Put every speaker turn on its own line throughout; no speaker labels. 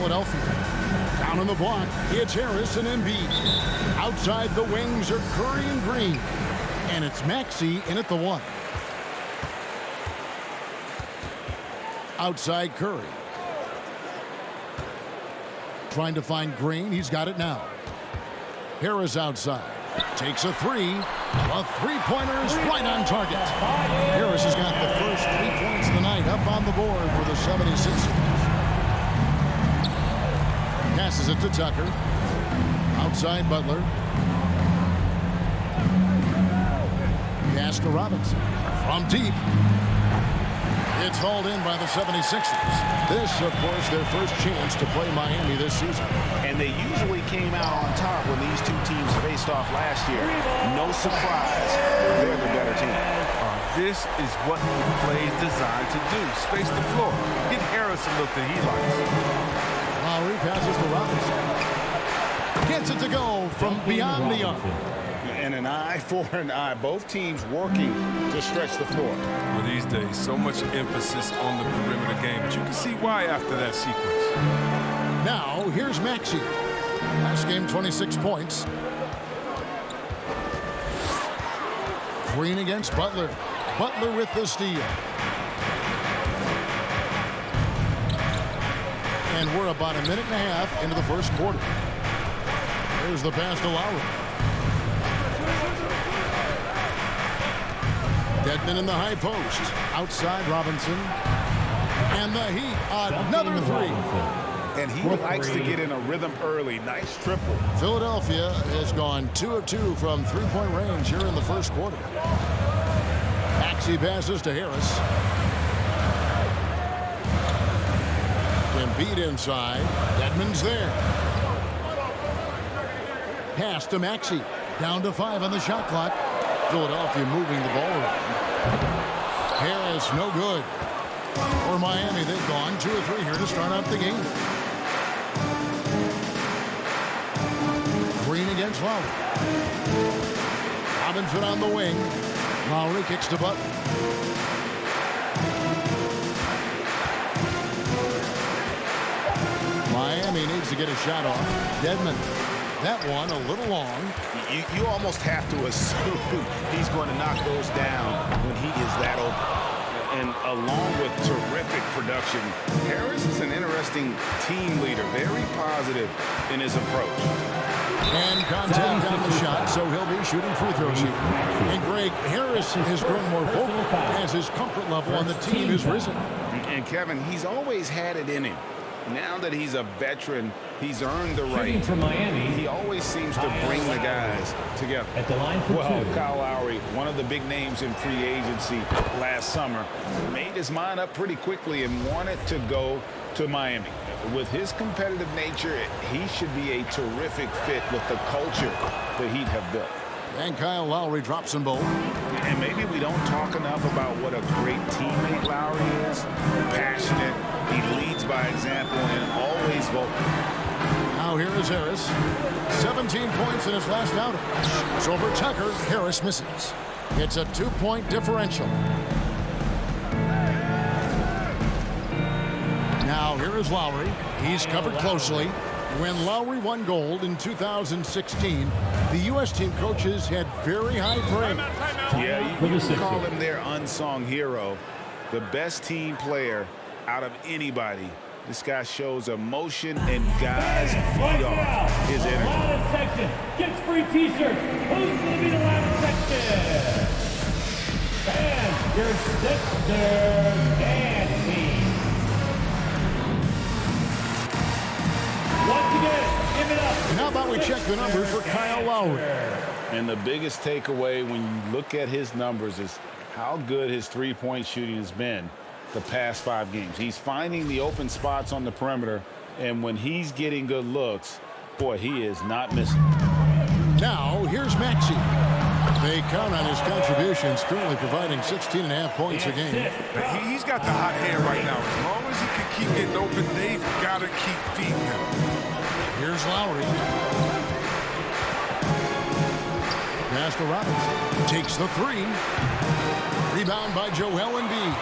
Philadelphia. Down on the block, it's Harris and Embiid. Outside the wings are Curry and Green. And it's Maxey in at the 1. Outside Curry. Trying to find Green. He's got it now. Harris outside. Takes a 3. A three-pointer is right on target. Harris has got the first 3 points of the night up on the board for the 76ers. Passes it to Tucker. Outside Butler. Pass to Robinson. From deep. It's hauled in by the 76ers. This, of course, their first chance to play Miami this season.
And they usually came out on top when these two teams faced off last year. No surprise, they're the better team.
This is what the play is designed to do. Space the floor. Get Harris a look that he likes.
Lowry passes to Robinson. Gets it to go from beyond the arc.
And an eye for an eye. Both teams working to stretch the floor.
Well, these days, so much emphasis on the perimeter game, but you can see why after that sequence.
Now, here's Maxey. Last game, 26 points. Green against Butler. Butler with the steal. And we're about a minute and a half into the first quarter. Here's the pass to Lowry. Dedmon in the high post. Outside Robinson. And the Heat, another 3.
And he likes to get in a rhythm early. Nice triple.
Philadelphia has gone 2 of 2 from three-point range here in the first quarter. Maxey passes to Harris. Embiid inside. Dedmon's there. Pass to Maxey. Down to 5 on the shot clock. Philadelphia moving the ball around. Harris, no good. For Miami, they've gone 2 of 3 here to start out the game. Green against Lowry. Robinson on the wing. Lowry kicks to Butler. Miami needs to get a shot off. Dedmon. That one a little long.
You almost have to assume he's going to knock those down when he is that open. And along with terrific production, Harris is an interesting team leader, very positive in his approach.
And contact on the shot, so he'll be shooting free throws here. And Greg, Harris has grown more vocal as his comfort level on the team has risen.
And Kevin, he's always had it in him. Now that he's a veteran, he's earned the right.
For Miami,
he always seems to bring the guys together.
At the line for
well,
2.
Kyle Lowry, one of the big names in free agency last summer, made his mind up pretty quickly and wanted to go to Miami. With his competitive nature, he should be a terrific fit with the culture the Heat have built.
And Kyle Lowry drops them both.
And maybe we don't talk enough about what a great teammate Lowry is. Passionate, he leads by example, and always vocal.
Now here is Harris. 17 points in his last outing. It's over Tucker. Harris misses. It's a 2-point differential. Now here is Lowry. He's covered closely. When Lowry won gold in 2016, the U.S. team coaches had very high praise.
Yeah, you can call him their unsung hero, the best team player out of anybody. This guy shows emotion, and guys feed off his energy.
Line section gets free T-shirts. Who's going to be the line section? And your Sixers and team. Once again, give it up.
And how about we check the numbers for Kyle Lowry?
And the biggest takeaway when you look at his numbers is how good his three-point shooting has been the past 5 games. He's finding the open spots on the perimeter, and when he's getting good looks, boy, he is not missing.
Now, here's Maxey. They count on his contributions, currently providing 16.5 points a game.
He's got the hot hand right now. As long as he can keep getting open, they've got to keep feeding him.
Here's Lowry. Pass to Robinson. Takes the 3. Rebound by Joel Embiid.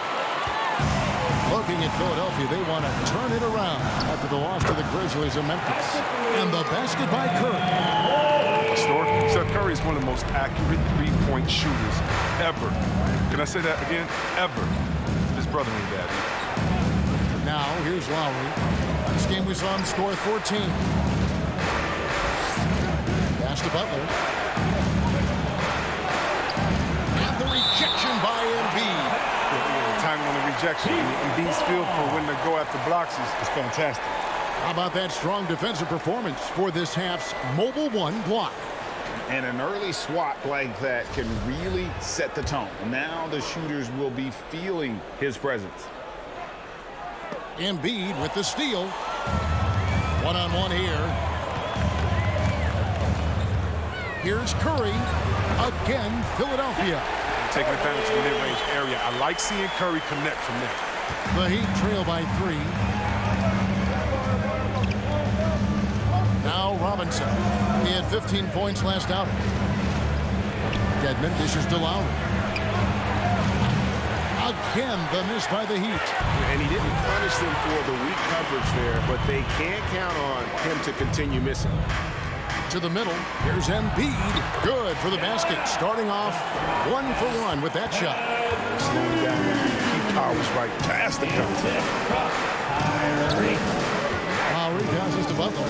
Looking at Philadelphia, they want to turn it around after the loss to the Grizzlies in Memphis. And the basket by Curry.
Steph Curry is one of the most accurate three-point shooters ever. Can I say that again? Ever. His brother ain't bad.
Now, here's Lowry. Last game we saw him score 14. Pass to Butler. And the rejection by Embiid.
The timing on the rejection. Embiid's feel for when to go after blocks is fantastic.
How about that strong defensive performance for this half's Mobile One block?
And an early swat like that can really set the tone. Now the shooters will be feeling his presence.
Embiid with the steal. One-on-one here. Here's Curry. Again, Philadelphia.
Taking advantage of the mid-range area. I like seeing Curry connect from there.
The Heat trail by 3. Now Robinson. He had 15 points last outing. Dedmon dishes to Lowry. Again, the miss by the Heat.
And he didn't punish them for the weak coverage there, but they can't count on him to continue missing.
To the middle. Here's Embiid. Good for the basket. Starting off 1 for 1 with that shot.
Slowing down. He powers right past the contact.
Lowry passes to Butler.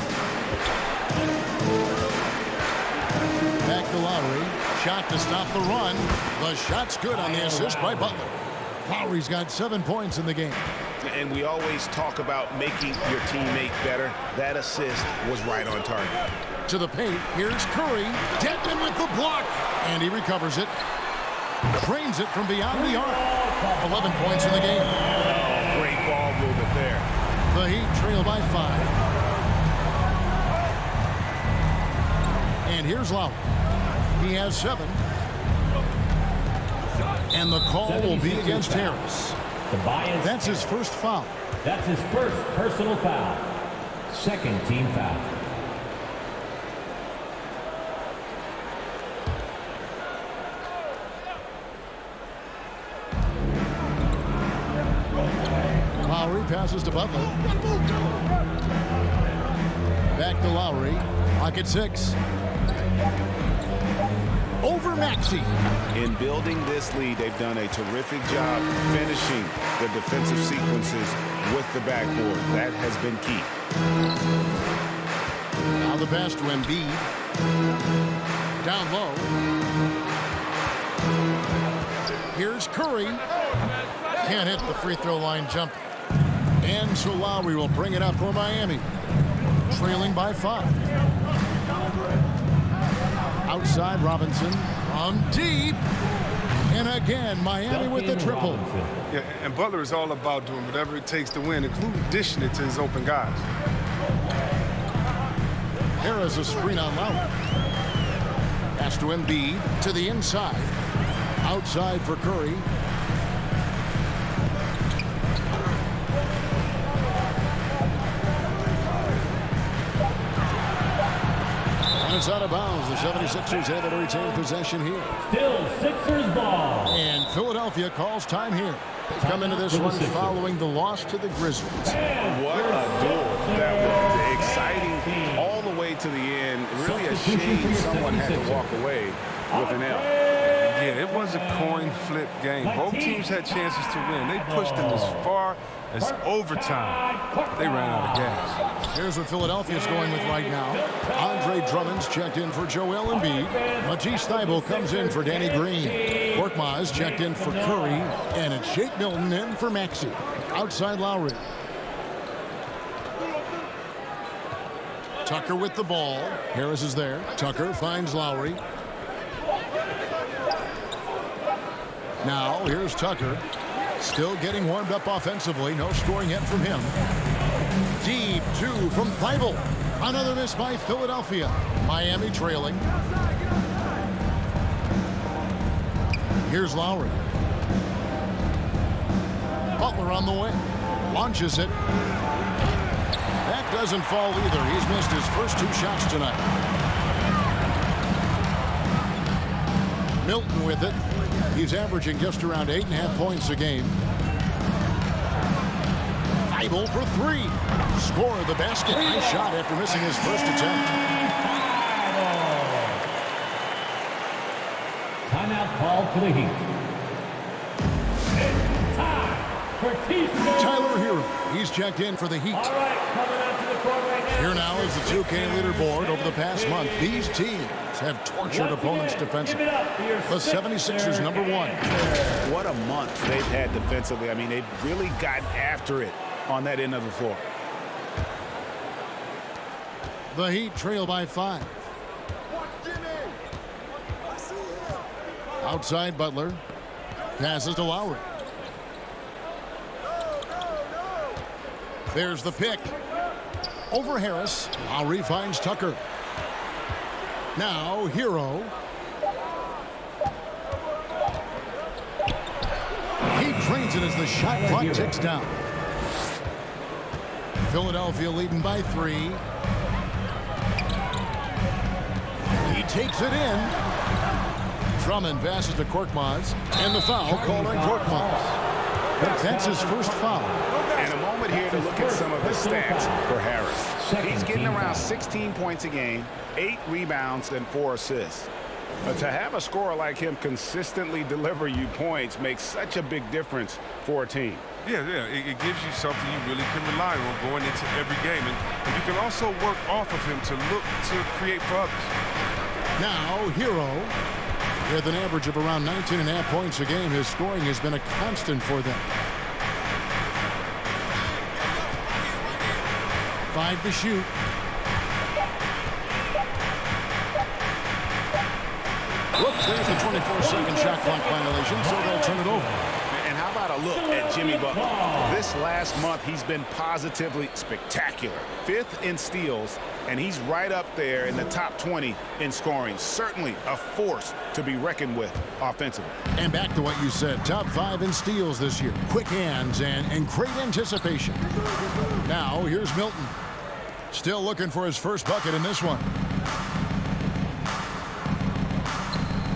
Back to Lowry. Shot to stop the run. The shot's good on the assist by Butler. Lowry's got 7 points in the game.
And we always talk about making your teammate better. That assist was right on target.
To the paint. Here's Curry. Dedmon with the block. And he recovers it. Drains it from beyond the arc. 11 points in the game.
Oh, great ball movement there.
The Heat trail by 5. And here's Lowry. He has 7. And the call will be against Harris. That's his first foul.
That's his first personal foul. Second team foul.
Lowry passes to Butler. Back to Lowry. Lock at 6. Over Maxey.
In building this lead, they've done a terrific job finishing the defensive sequences with the backboard. That has been key.
Now the pass to Embiid. Down low. Here's Curry. Can't hit the free throw line jumper. And so Lowry will bring it up for Miami. Trailing by 5. Outside Robinson from deep. And again, Miami with the triple.
Yeah, and Butler is all about doing whatever it takes to win, including dishing it to his open guys.
Harris a screen on Lowry. Pass to Embiid to the inside. Outside for Curry. And it's out of bounds. The 76ers able to retain possession here.
Still Sixers ball.
And Philadelphia calls time here. They come into this one following the loss to the Grizzlies.
What a duel that was. Exciting all the way to the end. Really a shame someone had to walk away with an L.
Yeah, it was a coin flip game. Both teams had chances to win. They pushed them as far as overtime. They ran out of gas.
Here's what Philadelphia's going with right now. Andre Drummond's checked in for Joel Embiid. Matisse Thybulle comes in for Danny Green. Korkmaz checked in for Curry. And it's Shake Milton in for Maxey. Outside Lowry. Tucker with the ball. Harris is there. Tucker finds Lowry. Now, here's Tucker. Still getting warmed up offensively. No scoring yet from him. Deep 2 from Thybulle. Another miss by Philadelphia. Miami trailing. Here's Lowry. Butler on the wing. Launches it. That doesn't fall either. He's missed his first 2 shots tonight. Milton with it. He's averaging just around 8.5 points a game. Thibault for three. Score the basket. Nice shot after missing his first attempt.
Timeout called for the Heat. It's time for T-shirt.
Tyler Hero. He's checked in for the Heat.
All right, coming out to the court right now.
Here now is the 2K leaderboard. Over the past month, these teams have tortured opponents defensively. The 76ers, number one.
What a month they've had defensively. I mean, they've really gotten after it on that end of the floor.
The Heat trail by 5. Outside Butler. Passes to Lowry. There's the pick. Over Harris. Lowry finds Tucker. Now Hero. He drains it as the shot clock ticks down. Philadelphia leading by 3. He takes it in. Drummond passes to Korkmaz, and the foul called on Korkmaz. That's his first foul.
And a moment here to look at some of the stats for Harris. He's getting around 16 points a game, 8 rebounds, and 4 assists. To have a scorer like him consistently deliver you points makes such a big difference for a team.
Yeah, it gives you something you really can rely on going into every game. And you can also work off of him to look to create for others.
Now, Hero. With an average of around 19.5 points a game, his scoring has been a constant for them. 5 to shoot. Whoops, there's a 24-second shot clock violation, so they'll turn it over.
And how about a look at Jimmy Butler? This last month, he's been positively spectacular. 5th in steals, and he's right up there in the top 20 in scoring. Certainly a force to be reckoned with offensively.
And back to what you said, top 5 in steals this year. Quick hands and great anticipation. Now, here's Milton. Still looking for his first bucket in this one.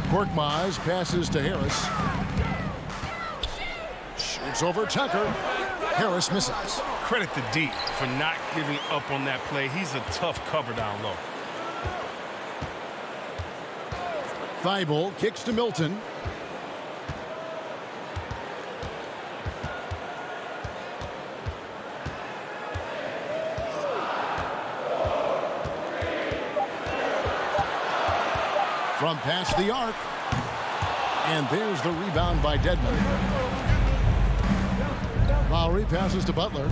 Korkmaz passes to Harris. Shoots over Tucker. Harris misses.
Credit to D for not giving up on that play. He's a tough cover down low.
Thibault kicks to Milton. From past the arc. And there's the rebound by Dedmon. Lowry passes to Butler.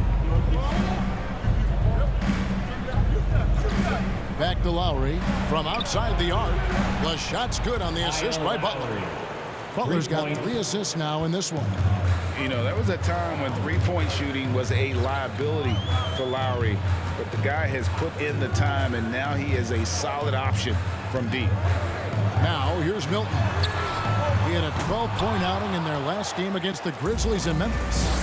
Back to Lowry from outside the arc. The shot's good on the assist by Butler. Butler's got 3 assists now in this one.
You know, there was a time when three-point shooting was a liability for Lowry, but the guy has put in the time, and now he is a solid option from deep.
Now, here's Milton. He had a 12-point outing in their last game against the Grizzlies in Memphis.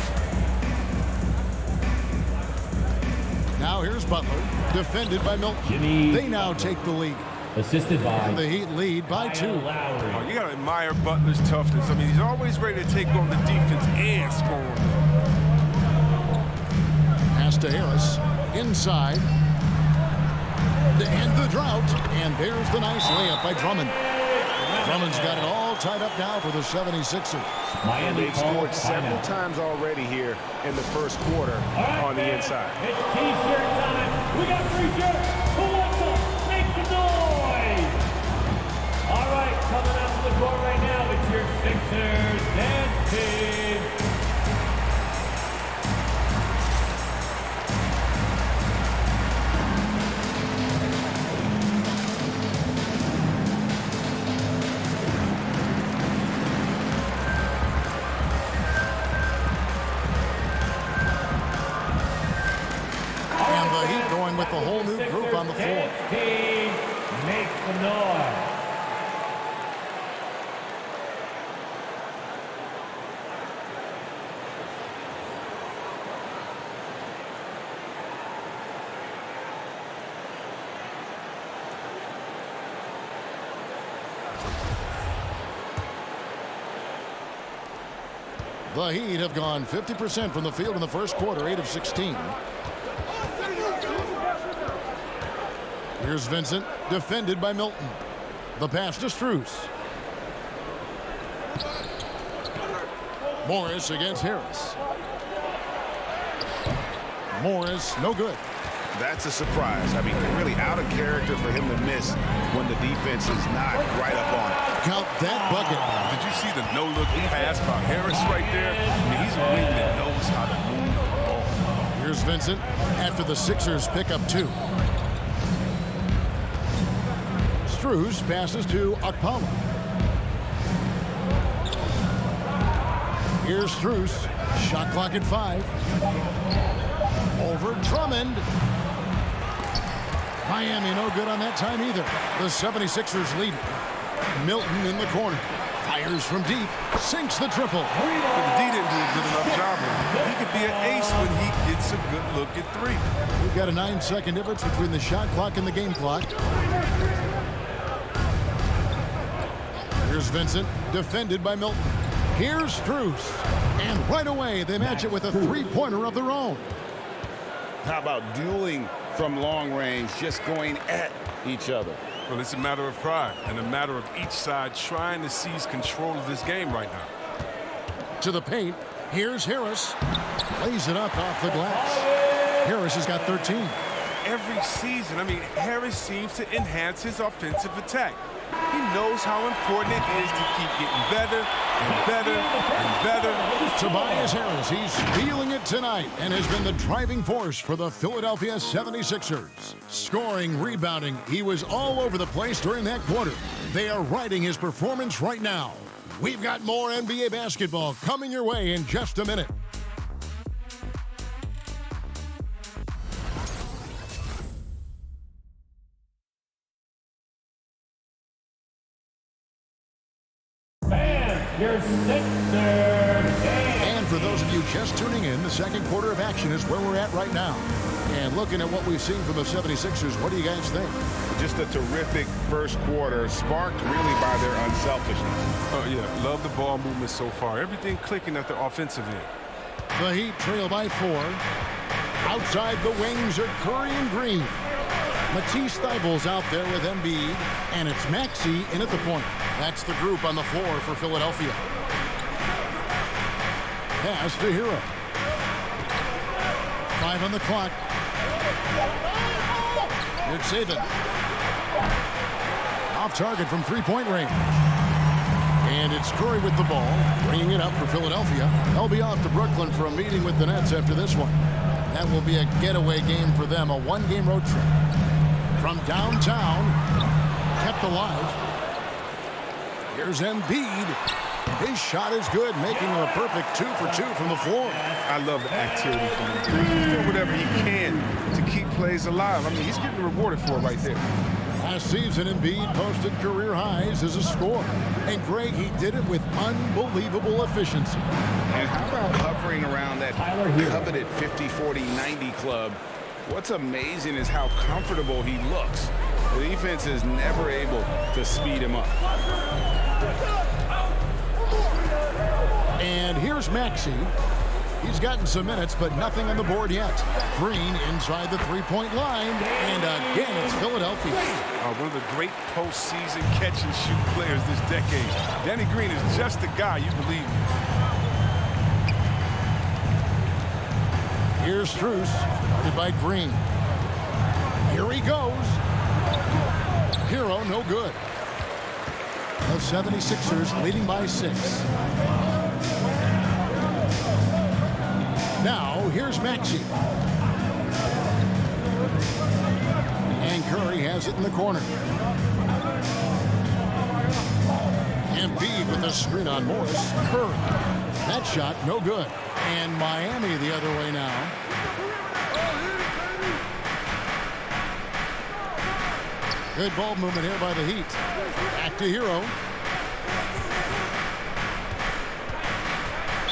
Now here's Butler, defended by Milton. They now take the lead.
Assisted by.
And the Heat lead by 2.
Oh, you got to admire Butler's toughness. I mean, he's always ready to take on the defense and score.
Pass to Harris. Inside. To end the drought. And there's the nice layup by Drummond. Drummond's got it all tied up now for the 76ers.
They've scored several times already here in the first quarter on the inside.
It's T-shirt time. We got 3 shirts. Who wants them? Make some noise. All right, coming out to the court right now, it's your Sixers dance team.
With the whole new group on the floor.
Team, make some noise.
The Heat have gone 50% from the field in the first quarter, 8 of 16. Here's Vincent, defended by Milton. The pass to Strus. Morris against Harris. Morris, no good.
That's a surprise. I mean, really out of character for him to miss when the defense is not right up on it.
Count that bucket.
Did you see the no-look pass by Harris right there? I mean, he's a wing that knows how to move the ball.
Here's Vincent after the Sixers pick up 2. Strus passes to Okpala. Here's Strus. Shot clock at 5. Over Drummond. Miami no good on that time either. The 76ers lead. Milton in the corner. Fires from deep. Sinks the triple.
But the D didn't do a good enough job of it. He could be an ace when he gets a good look at 3.
We've got a 9-second difference between the shot clock and the game clock. Here's Vincent, defended by Milton. Here's Strus. And right away, they match it with a 3-pointer of their own.
How about dueling from long range, just going at each other?
Well, it's a matter of pride and a matter of each side trying to seize control of this game right now.
To the paint, here's Harris. Plays it up off the glass. Harris has got 13.
Every season, I mean, Harris seems to enhance his offensive attack. He knows how important it is to keep getting better and better and better.
Tobias Harris, he's feeling it tonight and has been the driving force for the Philadelphia 76ers. Scoring, rebounding, he was all over the place during that quarter. They are riding his performance right now. We've got more NBA basketball coming your way in just a minute.
Your Sixers.
And for those of you just tuning in, the second quarter of action is where we're at right now. And looking at what we've seen from the 76ers, what do you guys think?
Just a terrific first quarter, sparked really by their unselfishness.
Oh, yeah, love the ball movement so far. Everything clicking at the offensive end.
The Heat trail by 4. Outside the wings are Curry and Green. Matisse Thybulle's out there with Embiid, and it's Maxey in at the point. That's the group on the floor for Philadelphia. Pass to Hero. 5 on the clock. Here's Saban. Off target from three-point range. And it's Curry with the ball, bringing it up for Philadelphia. They'll be off to Brooklyn for a meeting with the Nets after this one. That will be a getaway game for them, a one-game road trip. From downtown, kept alive. Here's Embiid. His shot is good, making him a perfect 2 for 2 from the floor.
I love the activity from him. He's doing whatever he can to keep plays alive. I mean, he's getting rewarded for it right there.
Last season, Embiid posted career highs as a scorer. And Greg, he did it with unbelievable efficiency.
And how about hovering around that coveted 50-40-90 club? What's amazing is how comfortable he looks. The defense is never able to speed him up.
And here's Maxey. He's gotten some minutes, but nothing on the board yet. Green inside the three-point line, and again, it's Philadelphia.
One of the great postseason catch-and-shoot players this decade. Danny Green is just the guy you believe in.
Here's Strus, guarded by Green. Here he goes. Hero, no good. The 76ers leading by 6. Now, here's Maxey. And Curry has it in the corner. Embiid with the screen on Morris. Curry. That shot, no good. And Miami the other way now. Good ball movement here by the Heat. Back to Hero.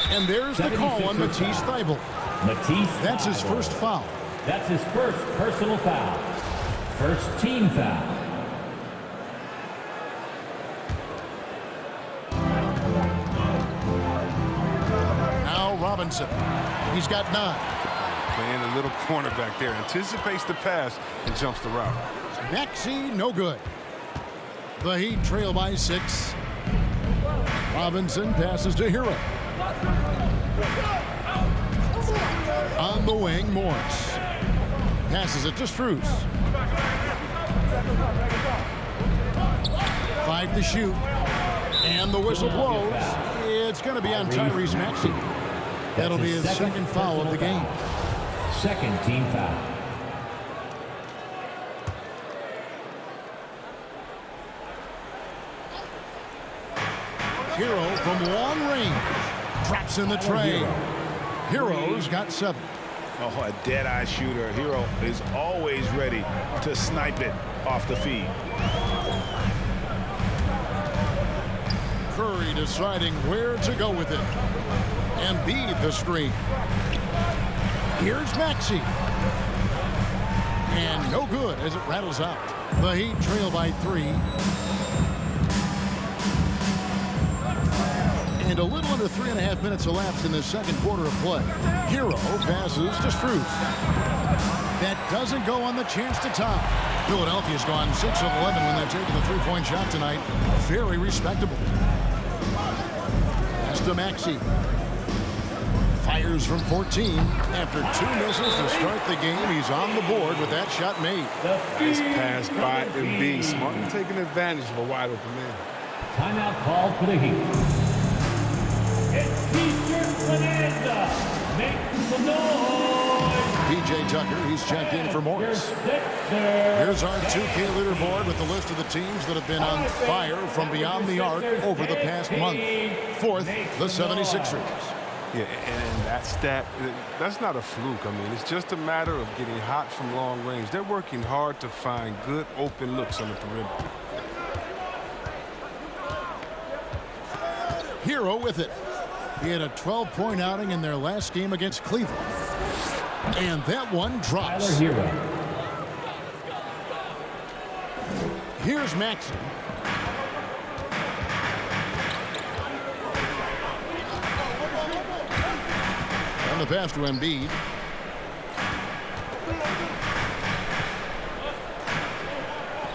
And there's the call on Matisse Thybulle. That's his first foul.
That's his first personal foul. First team foul.
Robinson. He's got 9.
Playing a little cornerback there. Anticipates the pass and jumps the route.
Maxey, no good. The Heat trail by 6. Robinson passes to Hero. On the wing, Morris. Passes it to Strus. 5 to shoot. And the whistle blows. It's going to be on Tyrese Maxey. That'll be his second foul of the game.
Second team foul.
Hero from long range. Drops in the tray. Hero's got 7.
Oh, a dead-eye shooter. Hero is always ready to snipe it off the feed.
Curry deciding where to go with it. Embiid the screen. Here's Maxey. And no good as it rattles out. The Heat trail by 3. And a little under 3.5 minutes elapsed in the second quarter of play. Hero passes to Strus. That doesn't go on the chance to tie. Philadelphia's gone 6 of 11 when they've taken the three-point shot tonight. Very respectable. Pass to Maxey. Fires from 14. After 2 misses to start the game, he's on the board with that shot made.
Nice pass by and being smart and taking advantage of a wide open man.
Timeout called for the Heat. It's T-shirt Bonanza. Make some noise.
P.J. Tucker, he's checked in for Morris. Here's our 2K leaderboard with the list of the teams that have been on fire from beyond the arc over the past month. 4th, the 76ers.
Yeah, and that stat, that's not a fluke. I mean, it's just a matter of getting hot from long range. They're working hard to find good open looks on the perimeter.
Hero with it. He had a 12-point outing in their last game against Cleveland. And that one drops.
Hero.
Here's Maxey. And the pass to Embiid.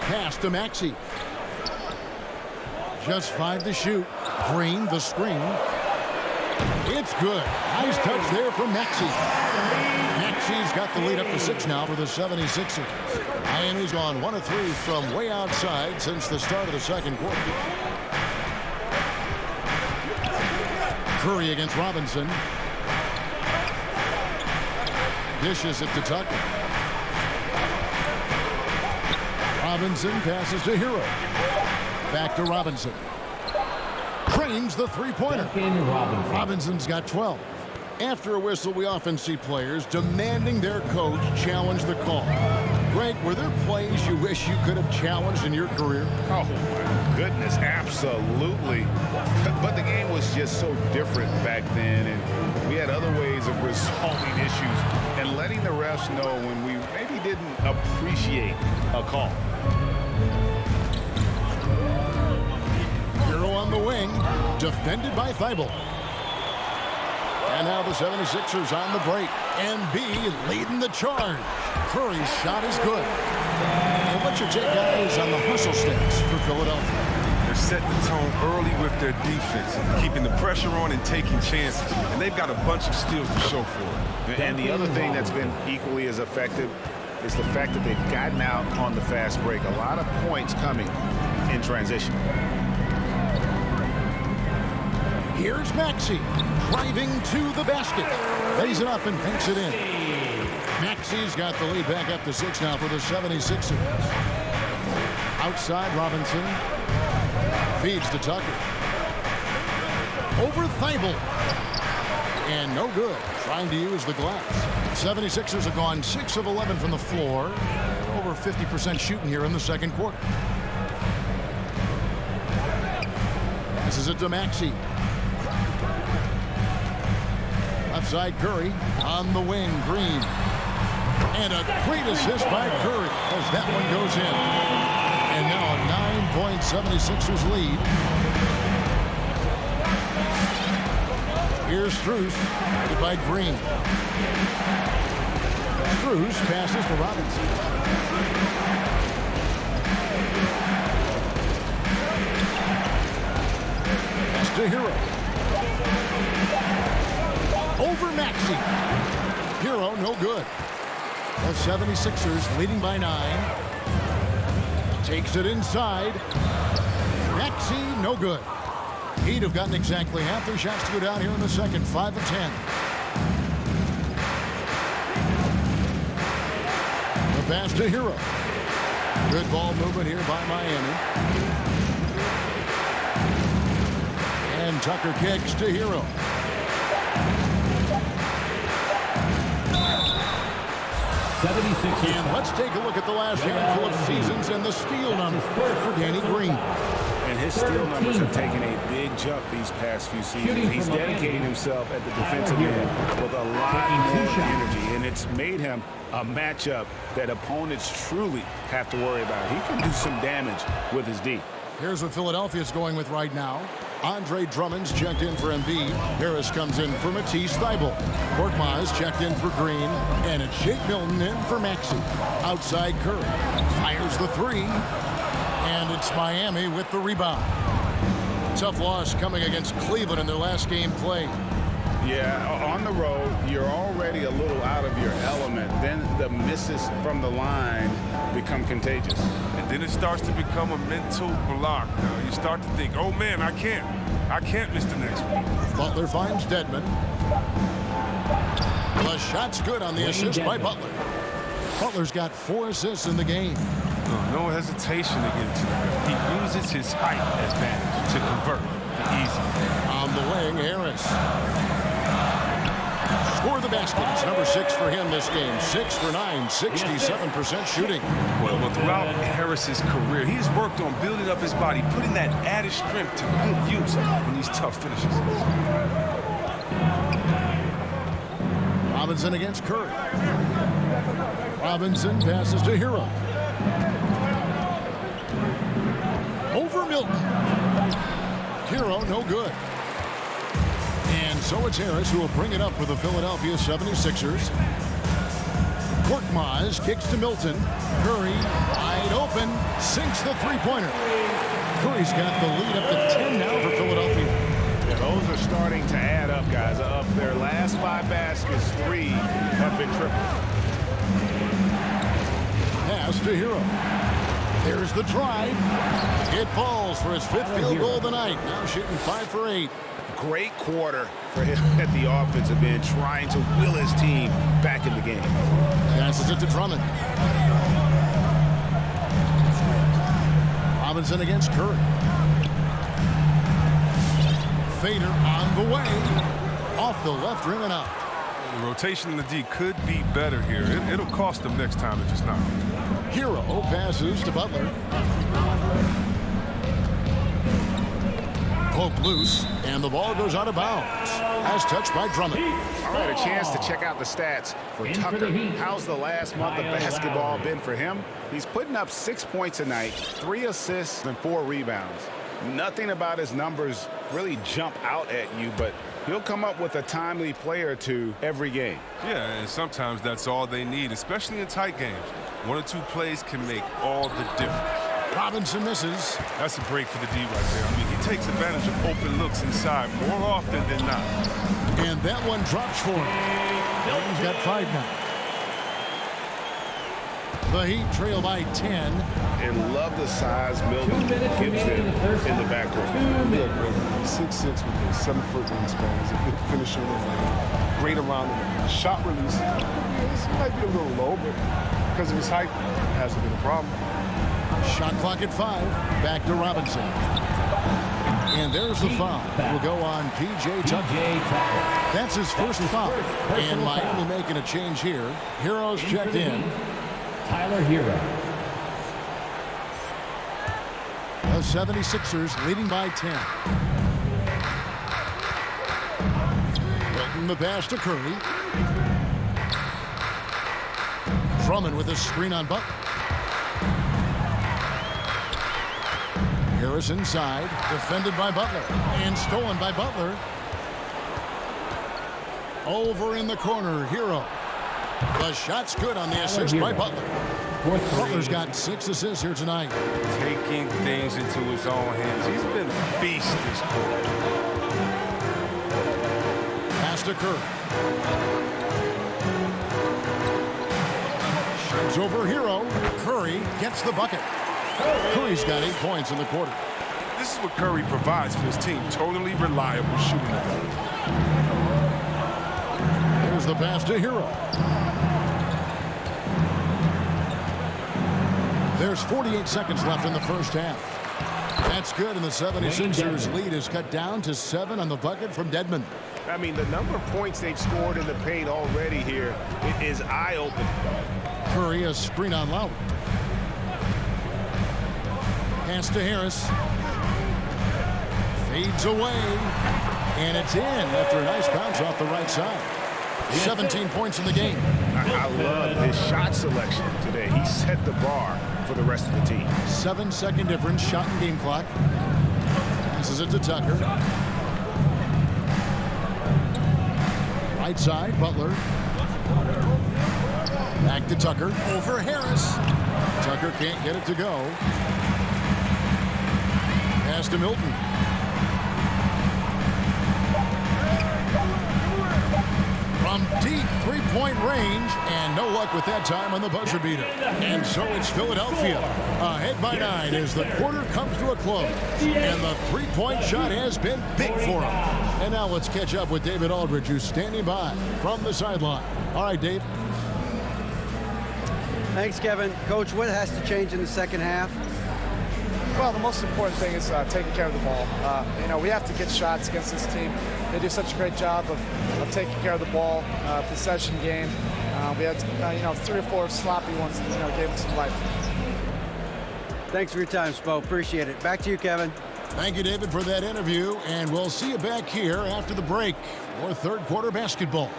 Pass to Maxey. Just 5 to shoot. Green, the screen. It's good. Nice touch there from Maxey. Maxey's got the lead up to 6 now for the 76ers. Miami's gone 1 of 3 from way outside since the start of the second quarter. Curry against Robinson. Dishes it to Tucker. Robinson passes to Hero. Back to Robinson. Trains the three-pointer. Robinson's got 12. After a whistle, we often see players demanding their coach challenge the call. Greg, were there plays you wish you could have challenged in your career?
Oh, my goodness, absolutely. But the game was just so different back then, and we had other ways of resolving issues and letting the refs know when we maybe didn't appreciate a call.
Hero on the wing, defended by Thibault. And now the 76ers on the break. Embiid leading the charge. Curry's shot is good. And what's your take, guys, on the hustle stats for Philadelphia?
They're setting the tone early with their defense, keeping the pressure on and taking chances. And they've got a bunch of steals to show for it.
And the other thing that's been equally as effective is the fact that they've gotten out on the fast break. A lot of points coming in transition.
Here's Maxey driving to the basket. Lays it up and pinks it in. Maxey's got the lead back up to 6 now for the 76ers. Outside, Robinson feeds to Tucker. Over Thibault. And no good. Trying to use the glass. 76ers have gone 6 of 11 from the floor. Over 50% shooting here in the second quarter. Passes it to Maxey. Left side Curry on the wing, Green. And a great assist by Curry as that one goes in. And now a 9-point 76ers lead. Here's Strus, headed by Green. Strus passes to Robinson. Pass to Hero. Over Maxey. Hero, no good. The 76ers leading by 9. Takes it inside. Maxey, no good. He'd have gotten exactly half their shots to go down here in the second. 5 of 10. The pass to Hero. Good ball movement here by Miami. And Tucker kicks to Hero. And let's take a look at the last handful of seasons and the steal numbers for Danny Green.
And his steal numbers have taken a big jump these past few seasons. He's dedicating himself at the defensive end with a lot more energy, and it's made him a matchup that opponents truly have to worry about. He can do some damage with his D.
Here's what Philadelphia's going with right now. Andre Drummond's checked in for Embiid. Harris comes in for Matisse Thybulle. Korkmaz checked in for Green. And it's Shake Milton in for Maxey. Outside Curry. Fires the 3. And it's Miami with the rebound. Tough loss coming against Cleveland in their last game played.
Yeah, on the road, you're already a little out of your element. Then the misses from the line become contagious.
And then it starts to become a mental block. You start to think, oh man, I can't miss the next one.
Butler finds Dedmon. The shot's good on the assist by Butler. Butler's got 4 assists in the game.
No hesitation to get to the rim. He uses his height advantage to convert easy.
On the wing, Harris. Score the basket. It's number 6 for him this game. 6 for 9, 67% shooting.
Well, throughout Harris's career, he's worked on building up his body, putting that added strength to good use in these tough finishes.
Robinson against Curry. Robinson passes to Hero. Over Milton. Hero, no good. And so it's Harris who will bring it up for the Philadelphia 76ers. Korkmaz kicks to Milton. Curry, wide open, sinks the three-pointer. Curry's got the lead up to 10 now for Philadelphia.
Yeah, those are starting to add up, guys. Of their last 5 baskets, 3 have been triple.
Pass to Hero. There's the drive. It falls for his 5th field goal of the night. Now shooting 5 for 8.
Great quarter for him at the offensive end, trying to will his team back in the game.
Passes it to Drummond. Robinson against Curry. Fader on the way. Off the left rim and out.
The rotation in the D could be better here. It'll cost them next time if it's not.
Hero passes to Butler. Poke loose, and the ball goes out of bounds. As touched by Drummond.
All right, a chance to check out the stats for Tucker. How's the last month of basketball been for him? He's putting up 6 points a night, 3 assists, and 4 rebounds. Nothing about his numbers really jump out at you, but he'll come up with a timely play or two every game.
Yeah, and sometimes that's all they need, especially in tight games. 1 or 2 plays can make all the difference.
Robinson misses.
That's a break for the D right there. I mean, he takes advantage of open looks inside more often than not.
And that one drops for him. He's got 5 now. The Heat trail by 10.
And love the size Milton gives them in the backcourt.
6'6" with a 7-foot wingspan. He's a good finisher. Great around the shot release. This might be a little low, but because of his height, it hasn't been a problem.
Shot clock at 5. Back to Robinson. And there's the foul. It will go on P.J. Tucker. That's his first foul. And Miami making a change here. Hero's checked in.
Tyler Hero.
The 76ers leading by 10. Milton the pass to Curry. Drummond with a screen on Butler. Harris inside, defended by Butler, and stolen by Butler. Over in the corner, Hero. The shot's good on the assist by Butler. Butler's got 6 assists here tonight.
Taking things into his own hands. He's been a beast this quarter.
Pass to Curry. Shoots over Hero. Curry gets the bucket. Curry's got 8 points in the quarter.
This is what Curry provides for his team. Totally reliable shooting ability.
Here's the pass to Hero. There's 48 seconds left in the first half. That's good, and the 76ers lead is cut down to 7 on the bucket from Dedmon.
I mean, the number of points they've scored in the paint already here is eye-opening.
Curry, a screen on Lowry. Pass to Harris. Fades away. And it's in after a nice bounce off the right side. 17 points in the game.
I love his shot selection today. He set the bar for the rest of the team.
7-second difference, shot and game clock. Passes it to Tucker. Right side, Butler. Back to Tucker. Over Harris. Tucker can't get it to go. Pass to Milton. From deep three-point range, and no luck with that time on the buzzer beater. And so it's Philadelphia ahead by 9 as the quarter comes to a close. And the three-point shot has been big for him. And now let's catch up with David Aldridge, who's standing by from the sideline. All right, Dave.
Thanks, Kevin. Coach, what has to change in the second half?
Well, the most important thing is taking care of the ball. We have to get shots against this team. They do such a great job of taking care of the ball, possession game. We had, 3 or 4 sloppy ones, gave them some life.
Thanks for your time, Spo. Appreciate it. Back to you, Kevin.
Thank you, David, for that interview. And we'll see you back here after the break for third quarter basketball.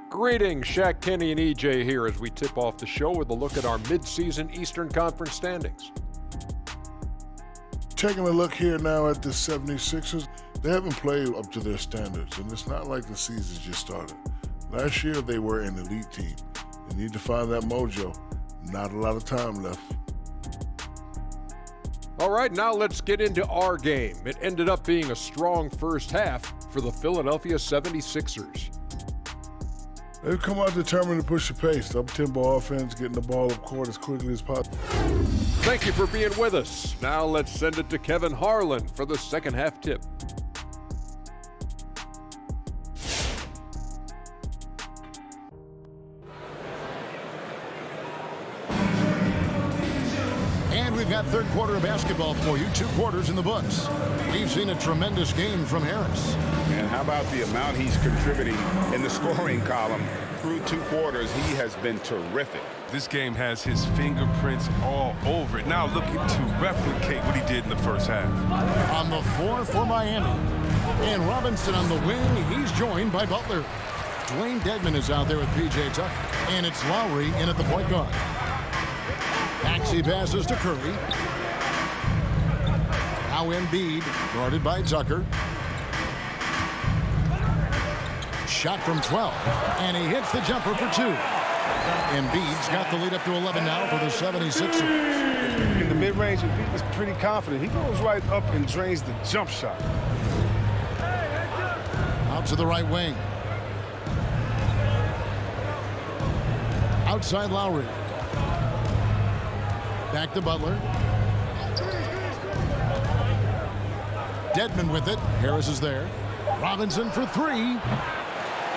Greetings, Shaq, Kenny, and EJ here as we tip off the show with a look at our midseason Eastern Conference standings.
Taking a look here now at the 76ers, they haven't played up to their standards, and it's not like the season just started. Last year, they were an elite team. They need to find that mojo. Not a lot of time left.
All right, now let's get into our game. It ended up being a strong first half for the Philadelphia 76ers.
They've come out determined to push the pace. Up-tempo offense, getting the ball up court as quickly as possible.
Thank you for being with us. Now let's send it to Kevin Harlan for the second half tip.
And we've got third quarter of basketball for you. 2 quarters in the books. We've seen a tremendous game from Harris.
And how about the amount he's contributing in the scoring column through 2 quarters? He has been terrific.
This game has his fingerprints all over it. Now looking to replicate what he did in the first half.
On the floor for Miami. And Robinson on the wing. He's joined by Butler. Dwayne Dedmon is out there with P.J. Tucker. And it's Lowry in at the point guard. Maxey passes to Curry. Now Embiid, guarded by Tucker. Shot from 12, and he hits the jumper for 2. Embiid's got the lead up to 11 now for the 76ers.
In the mid-range, Embiid was pretty confident. He goes right up and drains the jump shot.
Out to the right wing. Outside Lowry. Back to Butler. Dedmon with it. Harris is there. Robinson for 3.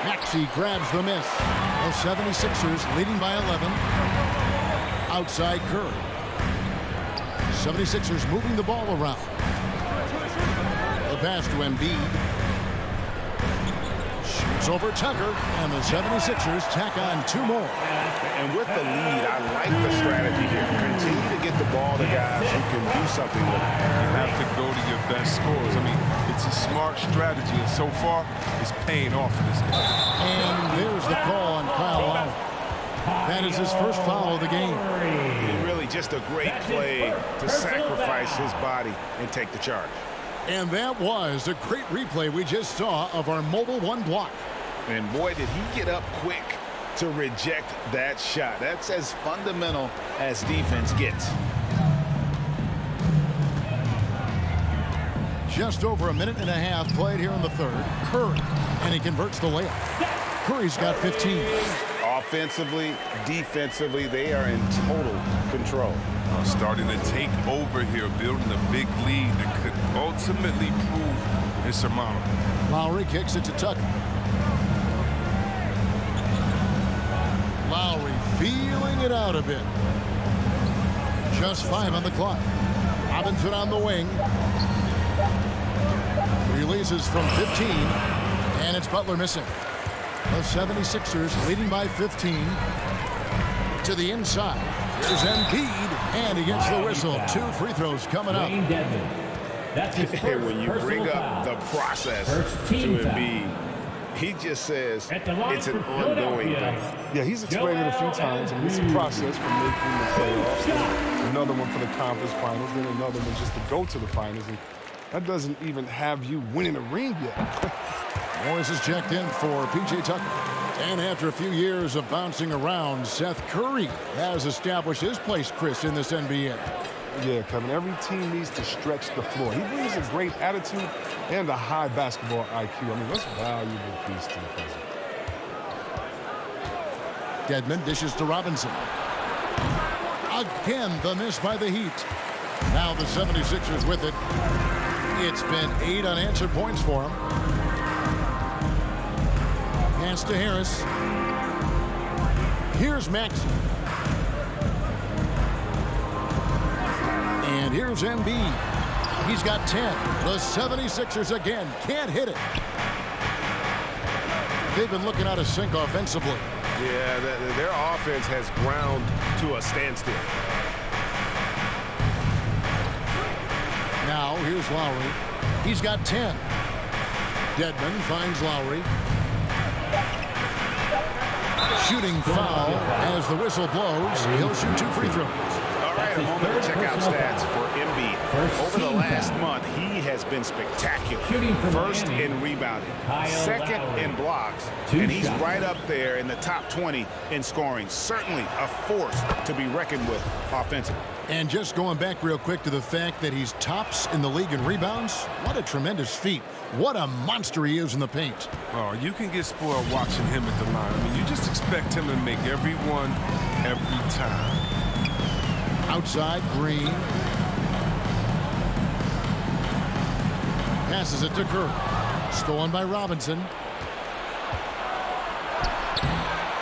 Maxey grabs the miss. The 76ers leading by 11. Outside Curry. 76ers moving the ball around. The pass to Embiid. Shoots over Tucker, and the 76ers tack on 2 more.
And with the lead, I like the strategy here. Continue to get the ball to guys who can do something with it.
You have to go to your best scorers. I mean, it's a smart strategy, and so far, it's paying off in this game.
And there's the call on Kyle Lowry. That is his first foul of the game.
And really just a great play to sacrifice his body and take the charge.
And that was a great replay we just saw of our Mobile One block.
And boy, did he get up quick to reject that shot. That's as fundamental as defense gets.
Just over a minute and a half played here in the third. Curry, and he converts the layup. Curry's got 15.
Offensively, defensively, they are in total control.
Starting to take over here, building a big lead that could ultimately prove insurmountable.
Lowry kicks it to Tucker. Lowry feeling it out a bit. Just 5 on the clock. Robinson on the wing. Releases from 15, and it's Butler missing. The 76ers leading by 15 to the inside. Here's Embiid, and he gets the whistle. 2 free throws coming up.
That's his first
When you bring up
foul.
the process
First
to
team foul.
Embiid, he just says
At the line
it's an
for
ongoing
Philadelphia.
thing.
Yeah, he's explained it a few times. I mean, it's a process from making the playoffs. Then another one for the conference finals. Then another one just to go to the finals. And that doesn't even have you winning a ring yet.
Morris is checked in for P.J. Tucker. And after a few years of bouncing around, Seth Curry has established his place, Chris, in this NBA.
Yeah, Kevin, every team needs to stretch the floor. He brings a great attitude and a high basketball IQ. I mean, that's a valuable piece to the puzzle.
Dedmon dishes to Robinson. Again, the miss by the Heat. Now the 76ers with it. It's been 8 unanswered points for him. Pass to Harris. Here's Maxey. And here's Embiid. He's got 10. The 76ers again can't hit it. They've been looking out of sync offensively.
Yeah, their offense has ground to a standstill.
Now here's Lowry. He's got 10. Dedmon finds Lowry. Shooting foul as the whistle blows. He'll shoot 2 free throws.
All right, a moment to check out stats for Embiid. Over the last month, he has been spectacular. First in rebounding, second in blocks, and he's right up there in the top 20 in scoring. Certainly a force to be reckoned with offensively.
And just going back real quick to the fact that he's tops in the league in rebounds, what a tremendous feat. What a monster he is in the paint.
Oh, you can get spoiled watching him at the line. I mean, you just expect him to make every one every time.
Outside, Green. Passes it to Curry. Stolen by Robinson.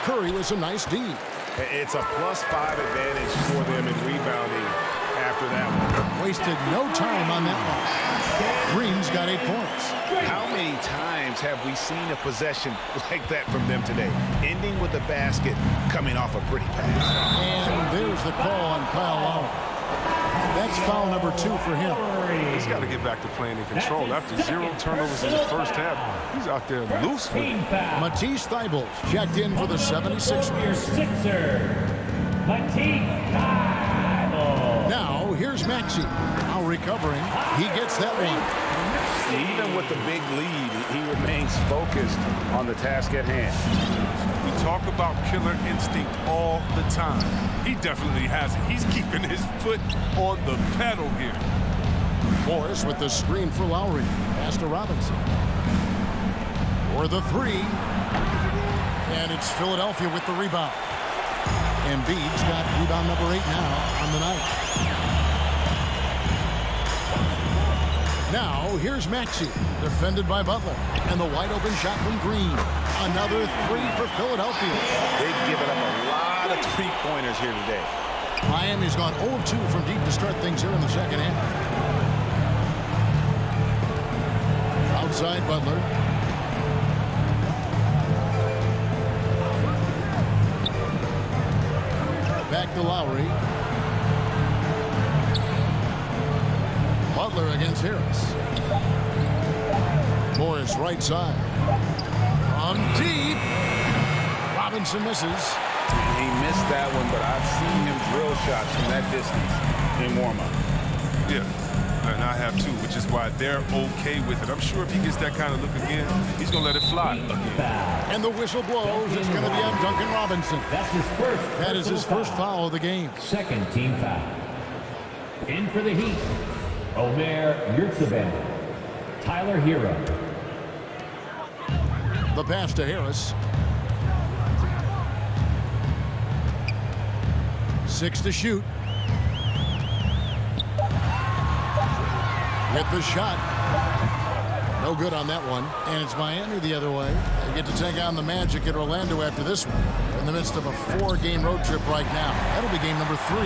Curry with some nice D.
It's a +5 advantage for them in rebounding after that one.
Wasted no time on that one. Green's got 8 points.
How many times have we seen a possession like that from them today? Ending with a basket, coming off a pretty pass.
And there's the call on Kyle Lowry. That's foul number 2 for him.
He's got to get back to playing in control. After 0 turnovers in the first half, he's out there loose with it.
Matisse Thybulle checked in for the 76ers. Now, here's Maxey. Now recovering. He gets that one.
Even with the big lead, he remains focused on the task at hand.
We talk about killer instinct all the time. He definitely has it. He's keeping his foot on the pedal here.
Morris with the screen for Lowry. Pass to Robinson. For the 3. And it's Philadelphia with the rebound. Embiid's got rebound number 8 now on the night. Now, here's Maxey, defended by Butler. And the wide-open shot from Green. Another 3 for Philadelphia.
They've given up a lot of three-pointers here today.
Miami's gone 0 of 2 from deep to start things here in the second half. Outside Butler. Back to Lowry. Butler against Harris. Morris right side. From deep. Robinson misses.
He missed that one, but I've seen him drill shots from that distance in warm-up.
Yeah. And I have too, which is why they're okay with it. I'm sure if he gets that kind of look again, he's going to let it fly again.
And the whistle blows. It's going to be on Duncan Robinson.
That's his first.
That is his first foul of the game.
Second team foul. In for the Heat, Omer Yurtseven, Tyler Hero.
The pass to Harris. 6 to shoot. Hit the shot. No good on that one. And it's Miami the other way. They get to take on the Magic at Orlando after this one. They're in the midst of a 4-game road trip right now. That'll be game number 3.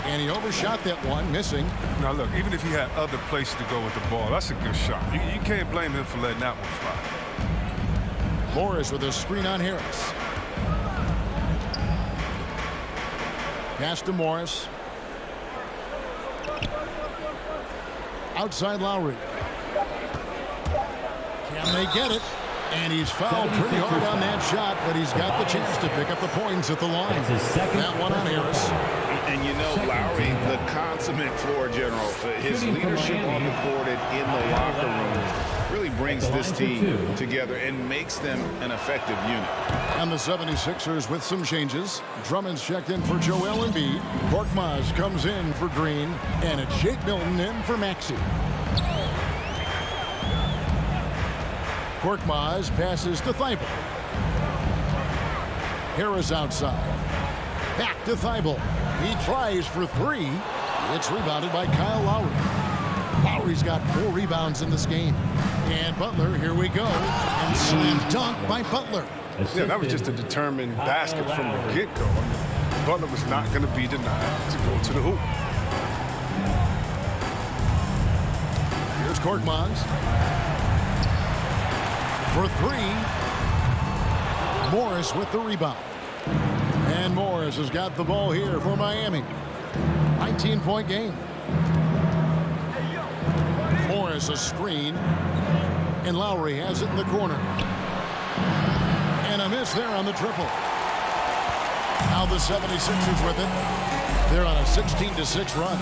And he overshot that one, missing.
Now look, even if he had other places to go with the ball, that's a good shot. You can't blame him for letting that one fly.
Morris with a screen on Harris. Pass to Morris. Outside Lowry. Can they get it? And he's fouled pretty hard on that shot, but he's got the chance to pick up the points at the line. That one on Harris.
And you know, Lowry, the consummate floor general, his leadership on the court and in the locker room really brings this team together and makes them an effective unit.
And the 76ers with some changes. Drummond's checked in for Joel Embiid. Korkmaz comes in for Green. And it's Jake Milton in for Maxey. Korkmaz passes to Thibault. Harris outside. Back to Thibault. He tries for 3. It's rebounded by Kyle Lowry. Lowry's got 4 rebounds in this game. And Butler, here we go. And slam dunk by Butler.
Yeah, that was just a determined basket from the get-go. I mean, Butler was not going to be denied to go to the hoop.
Here's Korkmaz. For 3. Morris with the rebound. And Morris has got the ball here for Miami. 19-point game. Morris a screen. And Lowry has it in the corner. And a miss there on the triple. Now the 76ers with it. They're on a 16-6 run.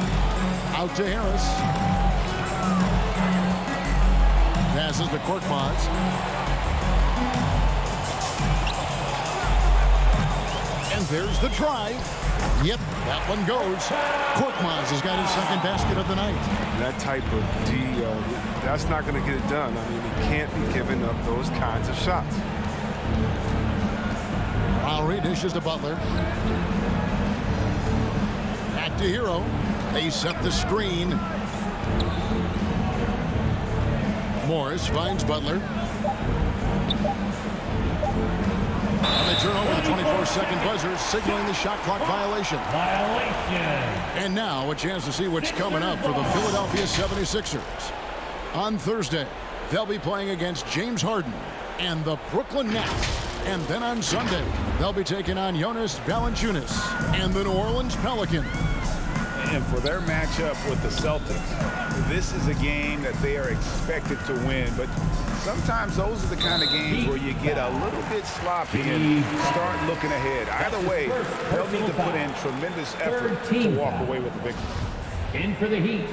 Out to Harris. Passes to Korkmaz. And there's the drive. Yep, that one goes. Korkmaz has got his second basket of the night.
That type of D, that's not going to get it done. I mean, he can't be giving up those kinds of shots.
Lowry dishes to Butler. Back to Hero. They set the screen. Morris finds Butler. And they turn over the 24-second buzzer, signaling the shot clock violation. And now a chance to see what's coming up for the Philadelphia 76ers. On Thursday, they'll be playing against James Harden and the Brooklyn Nets. And then on Sunday, they'll be taking on Jonas Valanciunas and the New Orleans Pelicans.
And for their matchup with the Celtics, this is a game that they are expected to win. But sometimes those are the kind of games where you get a little bit sloppy and start looking ahead. Either way, they'll need to put in tremendous effort to walk away with the victory.
In for the Heat,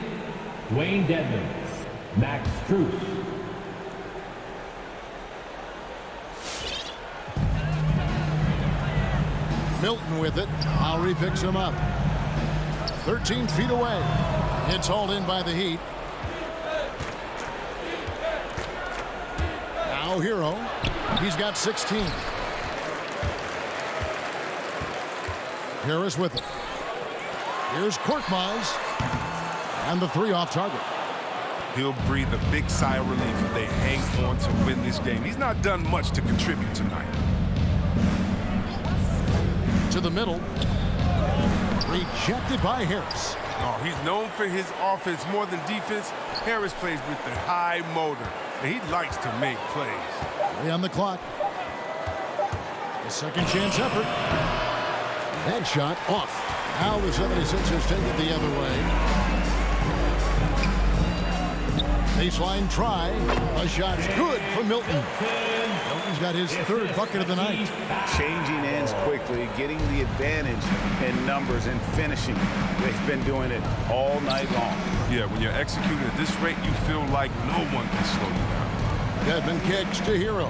Dwayne Dedmon, Max Strus.
Milton with it. Lowry picks him up. 13 feet away. It's hauled in by the Heat. Now Hero. He's got 16. Harris with it. Here's Korkmaz. And the 3 off target.
He'll breathe a big sigh of relief if they hang on to win this game. He's not done much to contribute tonight.
To the middle. Rejected by Harris.
Oh, he's known for his offense more than defense. Harris plays with the high motor, and he likes to make plays.
3 on the clock. A second chance effort. That shot off. Now the 76ers take it the other way. Baseline try. A shot's good for Milton. Milton's got his third bucket of the night.
Changing ends quickly, getting the advantage in numbers and finishing. They've been doing it all night long.
Yeah, when you're executing at this rate, you feel like no one can slow you down.
Dedmon kicks to Hero.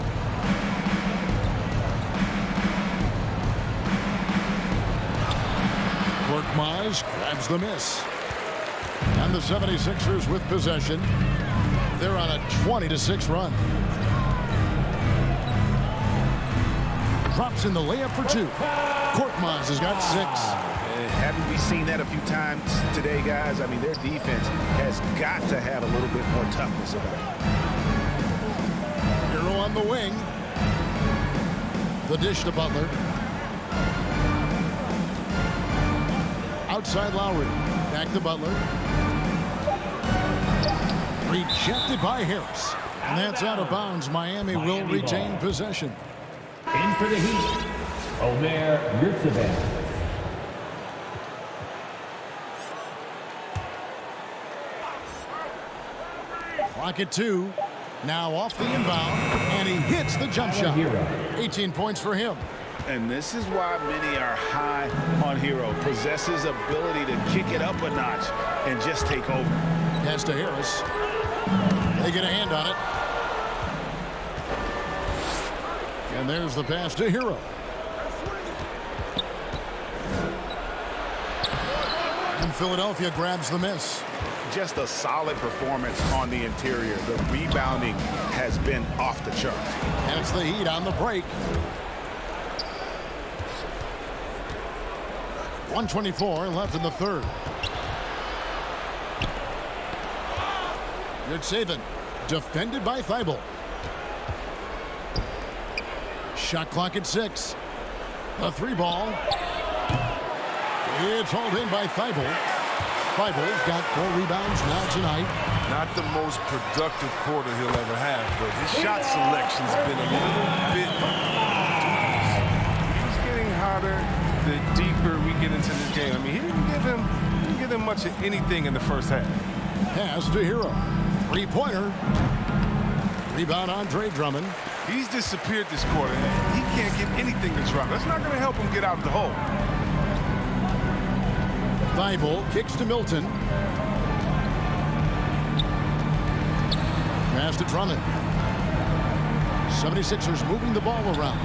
Korkmaz grabs the miss. And the 76ers with possession. They're on a 20-6 run. Drops in the layup for two. Korkmaz has got 6.
Haven't we seen that a few times today, guys? I mean, their defense has got to have a little bit more toughness about it.
Hero on the wing. The dish to Butler. Outside Lowry. Back to Butler. Rejected by Harris. And that's out of bounds. Miami will retain possession.
In for the Heat, Omer Yurtseven.
Clock at 2. Now off the inbound, and he hits the jump shot. 18 points for him.
And this is why many are high on Hero. Possesses ability to kick it up a notch and just take over.
Pass to Harris. They get a hand on it. And there's the pass to Hero. And Philadelphia grabs the miss.
Just a solid performance on the interior. The rebounding has been off the chart.
And it's the Heat on the break. 1:24 left in the third. Yurtseven defended by Thibault. Shot clock at 6. A 3-ball. It's hauled in by Thibault. Thibault's got 4 rebounds now tonight.
Not the most productive quarter he'll ever have, but his shot selection's been a little bit dubious. He's getting hotter the deeper we get into this game. I mean, he didn't give him much of anything in the first half.
Pass to Hero. 3-pointer. Rebound Andre Drummond.
He's disappeared this quarter. He can't get anything to drop. That's not going to help him get out of the hole.
Thibault kicks to Milton. Pass to Drummond. 76ers moving the ball around.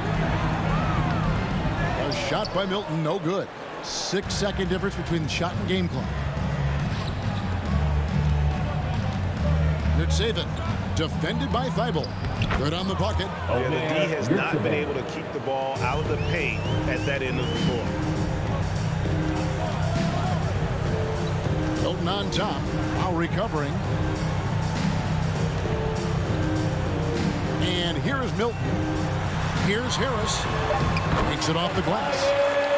A shot by Milton, no good. 6-second difference between the shot and game clock. Yurtseven defended by Thibault. Good on the bucket.
Yeah, the D has not been able to keep the ball out of the paint at that end of the floor.
Milton on top, while recovering. And here is Milton. Here's Harris. Takes it off the glass.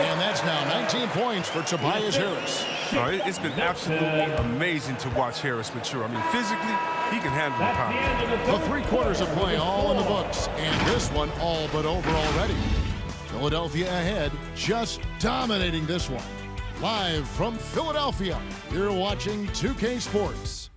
And that's now 19 points for Tobias Harris.
It's been absolutely amazing to watch Harris mature. I mean, physically, he can handle the pound.
The 3 quarters of play all in the books. And this one all but over already. Philadelphia ahead, just dominating this one. Live from Philadelphia, you're watching 2K Sports.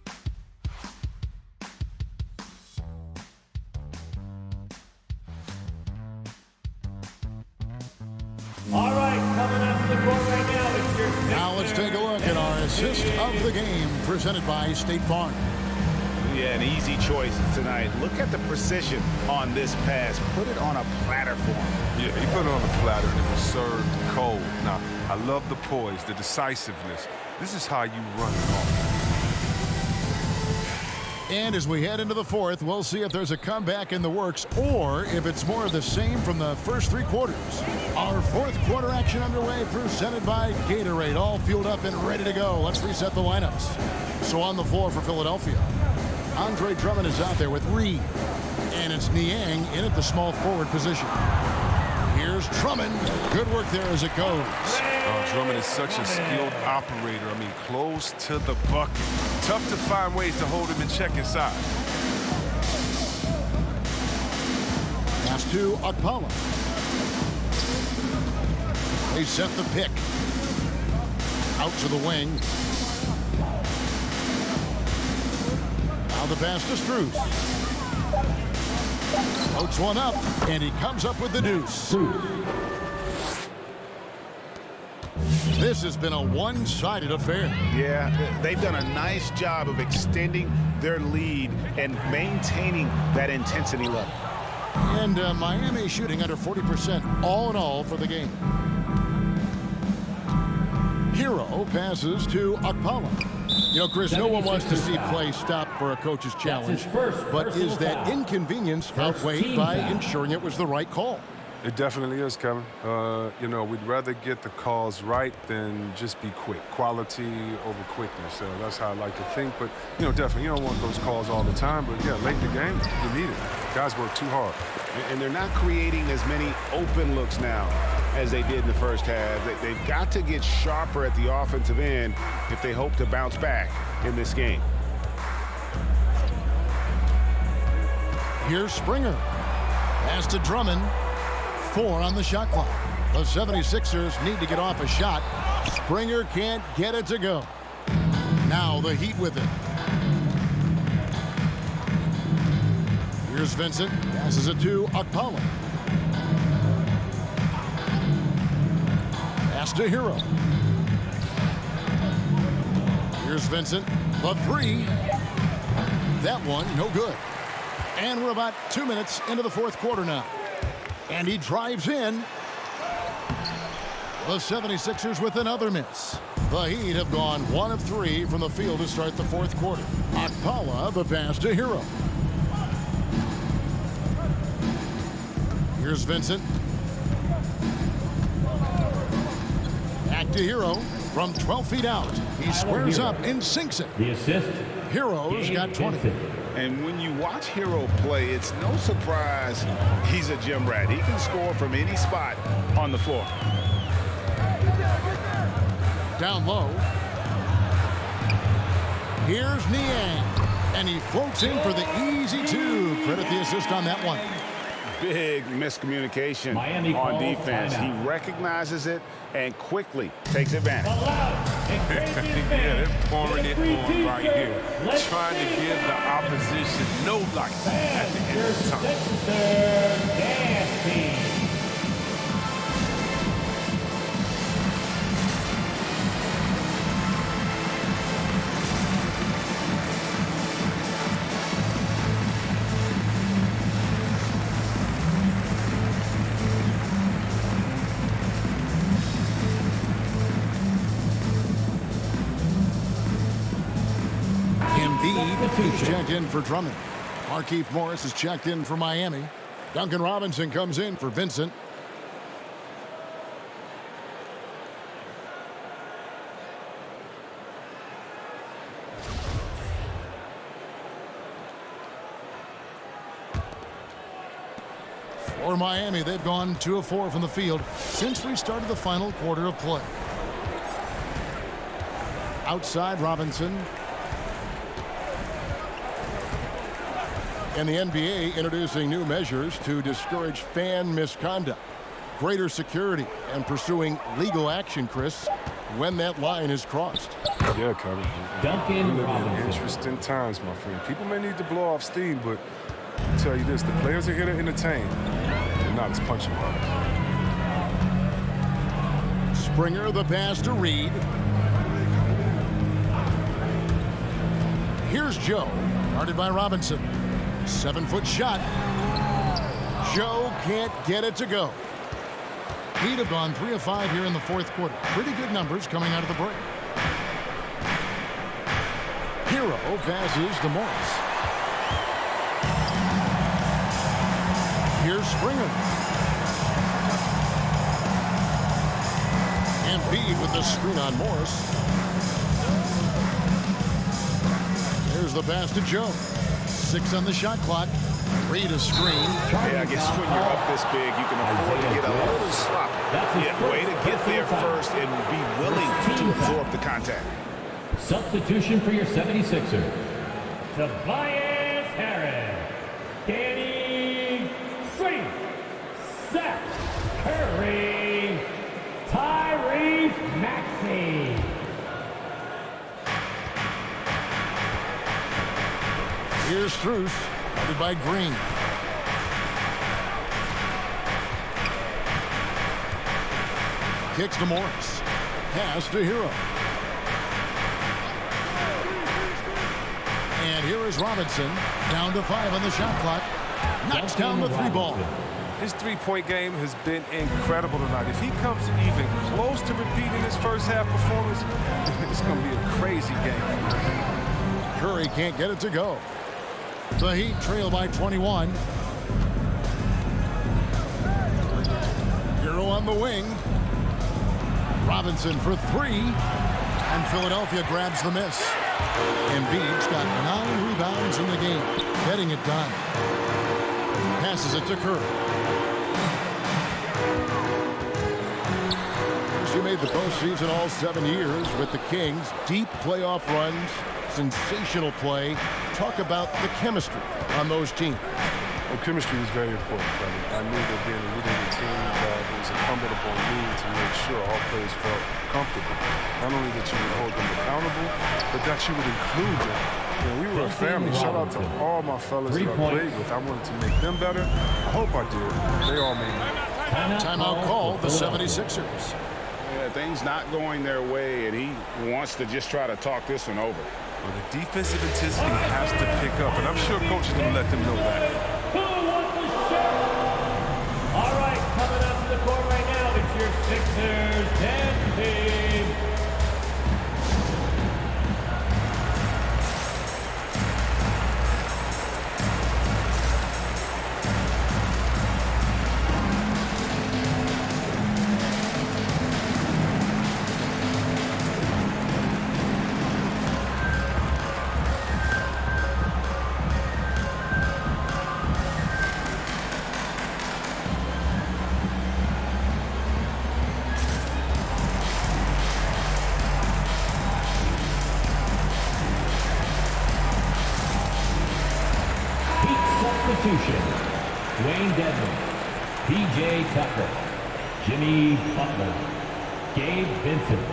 All right, coming up to the court right now, it's your
Now let's take a look at our assist of the game, presented by State Farm.
Yeah, an easy choice tonight. Look at the precision on this pass. Put it on a platter for him.
Yeah, he put it on the platter and it was served cold. Now, I love the poise, the decisiveness. This is how you run it off.
And as we head into the fourth, we'll see if there's a comeback in the works or if it's more of the same from the first 3 quarters. Our fourth quarter action underway, presented by Gatorade, all fueled up and ready to go. Let's reset the lineups. So on the floor for Philadelphia, Andre Drummond is out there with Reed. And it's Niang in at the small forward position. Here's Drummond. Good work there as it goes.
Drummond is such a skilled operator. I mean, close to the bucket. Tough to find ways to hold him in check inside.
Pass to Okpala. They set the pick. Out to the wing. Now the pass to Strus. Floats one up, and he comes up with the deuce. This has been a one-sided affair.
Yeah, they've done a nice job of extending their lead and maintaining that intensity level.
And Miami shooting under 40% all in all for the game. Hero passes to Akpala. You know, Chris, no one wants to see play stop for a coach's challenge, but is that inconvenience outweighed by ensuring it was the right call?
It definitely is, Kevin. You know, we'd rather get the calls right than just be quick. Quality over quickness. So that's how I like to think. But, you know, definitely, you don't want those calls all the time. But, yeah, late in the game, you need it. Guys work too hard.
And they're not creating as many open looks now as they did in the first half. They've got to get sharper at the offensive end if they hope to bounce back in this game.
Here's Springer. Pass to Drummond. 4 on the shot clock. The 76ers need to get off a shot. Springer can't get it to go. Now the Heat with it. Here's Vincent. Passes it to Akpala. Pass to Hero. Here's Vincent. The 3. That one, no good. And we're about 2 minutes into the fourth quarter now. And he drives in. The 76ers with another miss. The Heat have gone 1 of 3 from the field to start the fourth quarter. Akpala, the pass to Hero. Here's Vincent. Back to Hero from 12 feet out. He squares up and sinks it.
The assist.
Hero's got 20.
And when you watch Hero play, it's no surprise he's a gym rat. He can score from any spot on the floor.
Down low. Here's Niang. And he floats in for the easy 2. Credit the assist on that one.
Big miscommunication
Miami
on defense. He recognizes it and quickly takes advantage.
Yeah, they're pouring it on right here. Trying to give the opposition no life at the end of the time.
He's checked in for Drummond. Markieff Morris is checked in for Miami. Duncan Robinson comes in for Vincent. For Miami, they've gone 2 of 4 from the field since we started the final quarter of play. Outside Robinson. And the NBA introducing new measures to discourage fan misconduct, greater security, and pursuing legal action, Chris, when that line is crossed.
Yeah, Kevin.
Duncan
we live
Robinson.
in interesting times, my friend. People may need to blow off steam, but I'll tell you this, the players are here to entertain. They're not as punching hard.
Springer, the pass to Reed. Here's Joe, guarded by Robinson. 7-foot shot. Joe can't get it to go. Heat have gone 3 of 5 here in the fourth quarter. Pretty good numbers coming out of the break. Hero passes to Morris. Here's Springer. Embiid with the screen on Morris. There's the pass to Joe. 6 on the shot clock. Read a screen.
Yeah, I guess when you're up this big, you can afford to get a little sloppy. Yeah, way to get there first and be willing to absorb the contact.
Substitution for your 76er. Tobias Harris. Danny Green. Seth Curry. Tyrese Maxey.
Here's Struce, guarded by Green. Kicks to Morris. Pass to Hero. And here is Robinson. Down to 5 on the shot clock. Knocks down the 3 ball.
His three-point game has been incredible tonight. If he comes even close to repeating his first half performance, it's going to be a crazy game.
Curry can't get it to go. The Heat trail by 21. Hero on the wing. Robinson for 3. And Philadelphia grabs the miss. Embiid's got 9 rebounds in the game. Getting it done. Passes it to Curry. She made the postseason all 7 years with the Kings. Deep playoff runs. Sensational play. Talk about the chemistry on those teams.
Well, chemistry is very important, Kevin. I knew that being a leader of the team, it was incumbent upon me to make sure all players felt comfortable. Not only that you would hold them accountable, but that you would include them. You know, we were a family. Shout out to all my fellas that I played with. I wanted to make them better. I hope I did. They all made me.
Timeout call, the 76ers.
Yeah, things not going their way, and he wants to just try to talk this one over.
Well, the defensive intensity has to pick up, and I'm sure coach is going to let them know that.
Who wants the shot? All right, coming up to the court right now, it's your Sixers and team. Wayne Dedmon, P.J. Tucker, Jimmy Butler, Gabe Vincent.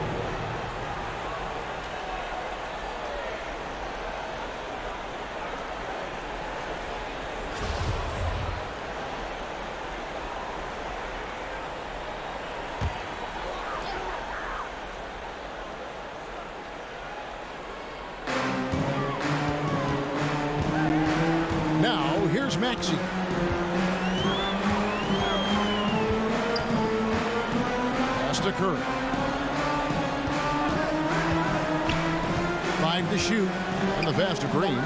Now, here's Maxey. Pass to Curry. 5 to shoot. And the pass to Green.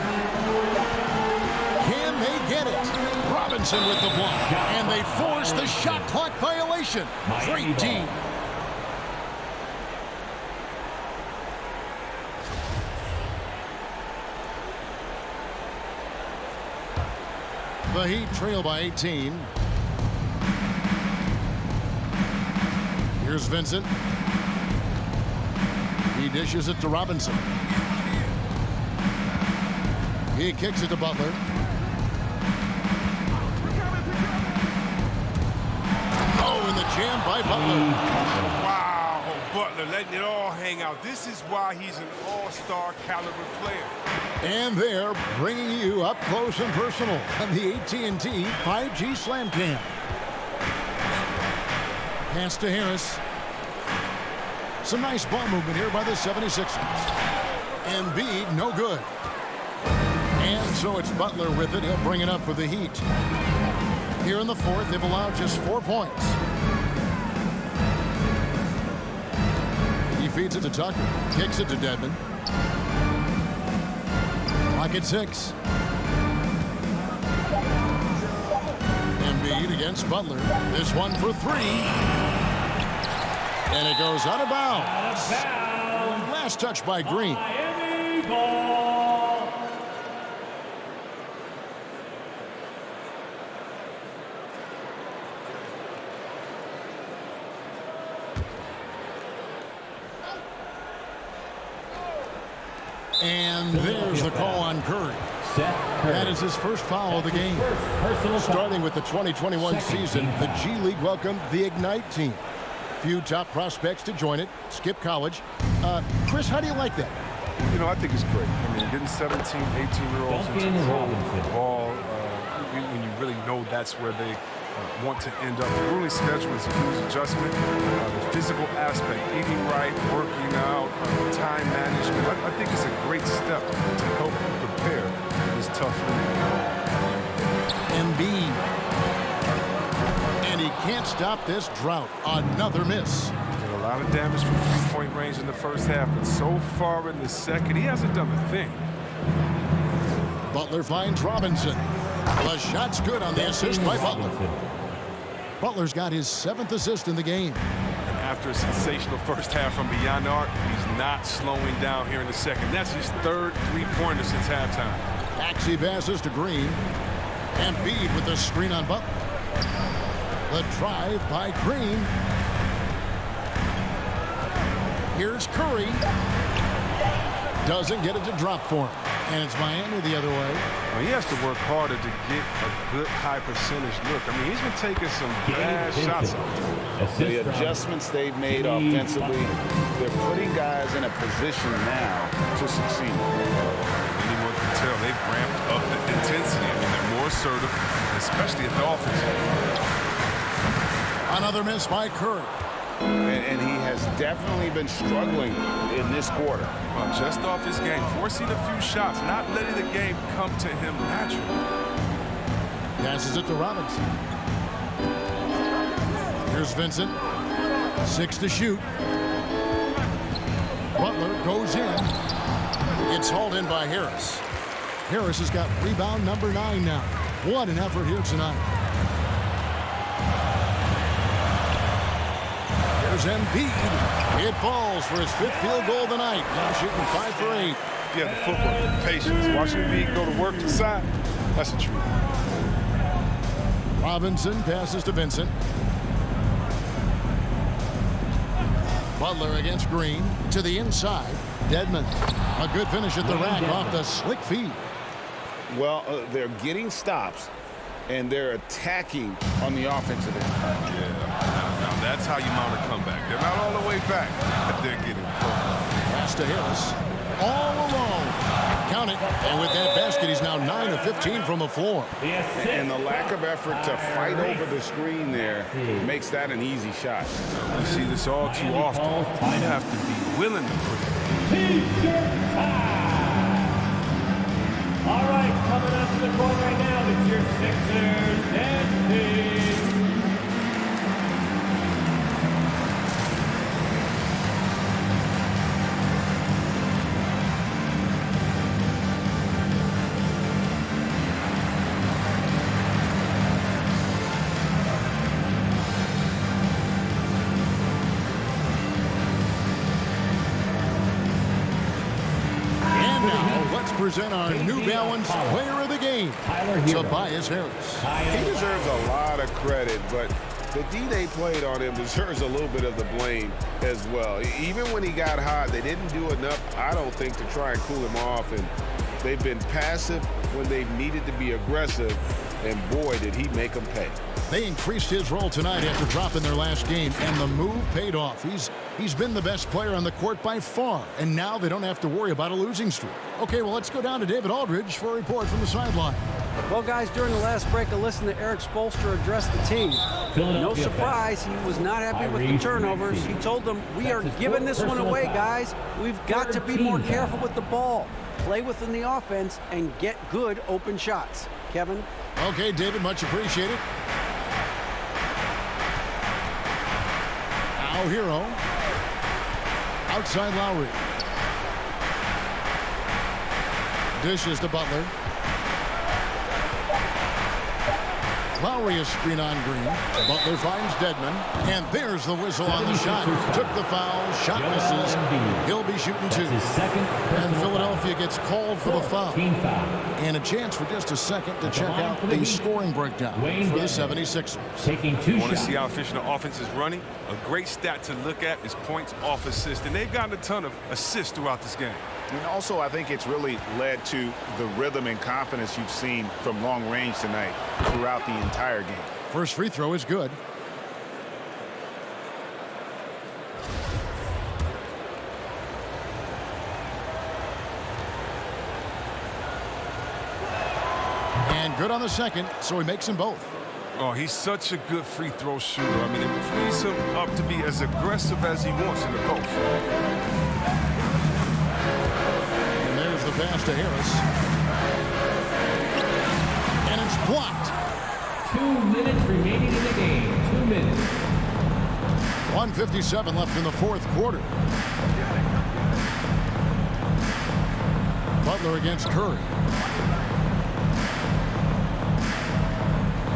Can they get it? Robinson with the block. And they force the shot clock violation. Great D. The Heat trail by 18. Here's Vincent. He dishes it to Robinson. He kicks it to Butler. Oh, and the jam by Butler.
Wow, Butler letting it all hang out. This is why he's an all-star caliber player.
And they're bringing you up close and personal on the AT&T 5G Slam Cam. Pass to Harris. Some nice ball movement here by the 76ers. Embiid, no good. And so it's Butler with it. He'll bring it up for the Heat. Here in the fourth, they've allowed just 4 points. He feeds it to Tucker. Kicks it to Dedmon. Pocket 6. Embiid against Butler. This one for 3. And it goes out of bounds. Last touch by Green.
Miami ball.
And there's the call on Curry. That is his first foul of the game. Starting with the 2021 season, the G League welcomed the Ignite team. Few top prospects to join it. Skip college. Chris, how do you like that?
you know, I think it's great. I mean, getting 17, 18-year-olds into the ball, when you really know that's where they want to end up. The grueling schedule is a huge adjustment. The physical aspect, eating right, working out, time management. I think it's a great step to help you prepare for this tough league.
Embiid. And he can't stop this drought. Another miss.
Did a lot of damage from three-point range in the first half, but so far in the second, he hasn't done a thing.
Butler finds Robinson. The shot's good on the assist by Butler. Butler's got his 7th assist in the game.
And after a sensational first half from beyond the arc, he's not slowing down here in the second. That's his 3rd three-pointer since halftime.
Maxey passes to Green. Embiid with the screen on Butler. The drive by Green. Here's Curry. Doesn't get it to drop for him. And it's Miami the other way.
Well, he has to work harder to get a good high percentage look. I mean, he's been taking some bad shots out there.
The adjustments they've made offensively, they're putting guys in a position now to succeed.
Anyone can tell they've ramped up the intensity. I mean, they're more assertive, especially at the offense.
Another miss by Curry.
And he has definitely been struggling in this quarter.
Well, just off his game, forcing a few shots, not letting the game come to him naturally.
Passes it to Robinson. Here's Vincent. 6 to shoot. Butler goes in. It's hauled in by Harris. Harris has got rebound number 9 now. What an effort here tonight. There's Embiid. It falls for his 5th field goal of the night. Now shooting 5 for 8.
Yeah, the footwork, patience. Watching Embiid go to work inside, that's a treat.
Robinson passes to Vincent. Butler against Green to the inside. Dedmon. A good finish at the rack off the slick feed.
Well, they're getting stops, and they're attacking on the offensive end.
Yeah, now that's how you mount a comeback. They're not all the way back, but they're getting close.
Pass to Harris. All alone. Count it. And with that basket, he's now 9 of 15 from the floor.
And the lack of effort to fight over the screen there makes that an easy shot.
We see this all too often. You have to be willing to put it.
T-shirt time. All right, coming up to the court right now, it's your Sixers tendencies.
Present our New Balance Player of the Game, Tobias Harris.
He deserves a lot of credit, but the D they played on him deserves a little bit of the blame as well. Even when he got hot, they didn't do enough, I don't think, to try and cool him off. And they've been passive when they needed to be aggressive, and boy, did he make them pay.
They increased his role tonight after dropping their last game, and the move paid off. He's been the best player on the court by far, and now they don't have to worry about a losing streak. Okay, well, let's go down to David Aldridge for a report from the sideline.
Well, guys, during the last break, I listened to Eric Spoelstra address the team. No surprise, he was not happy with the turnovers. He told them, we are giving this one away, guys. We've got to be more careful with the ball, play within the offense, and get good open shots. Kevin?
Okay, David, much appreciated. Our hero. Outside Lowry. Dishes to Butler. Lowry is screen on Green. Butler finds Dedmon. And there's the whistle on the shot. Took the foul. Shot misses. He'll be shooting 2. And Philadelphia gets called for the foul. And a chance for just a second to check out the scoring breakdown for the 76ers.
You want to see how efficient the offense is running? A great stat to look at is points off assist. And they've gotten a ton of assists throughout this game.
And also, I think it's really led to the rhythm and confidence you've seen from long range tonight throughout the entire game.
First free throw is good. good on the second, so he makes them both.
Oh, he's such a good free throw shooter. I mean, it frees him up to be as aggressive as he wants in the post.
And there's the pass to Harris. And it's blocked.
2 minutes remaining in the game. 2 minutes.
1:57 left in the fourth quarter. Butler against Curry.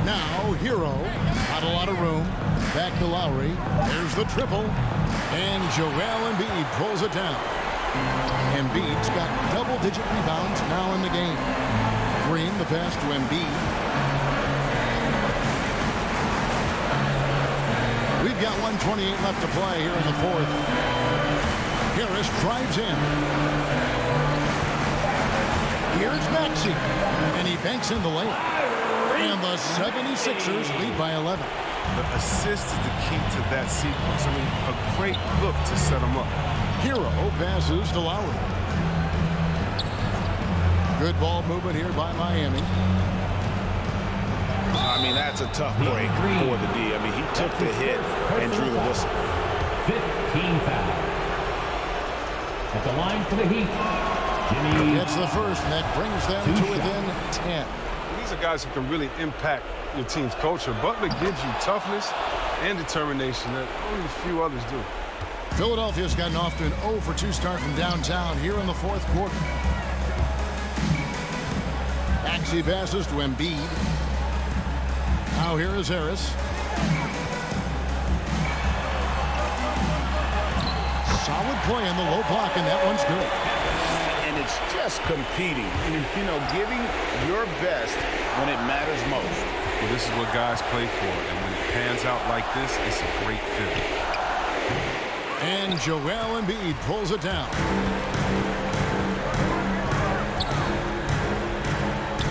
Now, Hero, not a lot of room. Back to Lowry. There's the triple. And Joel Embiid pulls it down. Embiid's got double-digit rebounds now in the game. Green, the pass to Embiid. We've got 1:28 left to play here in the fourth. Harris drives in. Here's Maxey. And he banks in the layup. And the 76ers lead by 11.
The assist is the key to that sequence. I mean, a great look to set him up.
Hero passes to Lowry. Good ball movement here by Miami.
I mean, that's a tough break for the D. I mean, he took the hit and drew the whistle.
15 foul. At the line for the Heat, Jimmy.
Gets the first, and that brings them to within 10.
These are guys who can really impact your team's culture. Butler gives you toughness and determination that only a few others do.
Philadelphia's gotten off to an 0-for-2 start from downtown here in the fourth quarter. Maxey passes to Embiid. Now here is Harris. Solid play in the low block, and that one's good.
And it's just competing, you know, giving your best when it matters most.
Well, this is what guys play for, and when it pans out like this, it's a great fit.
And Joel Embiid pulls it down.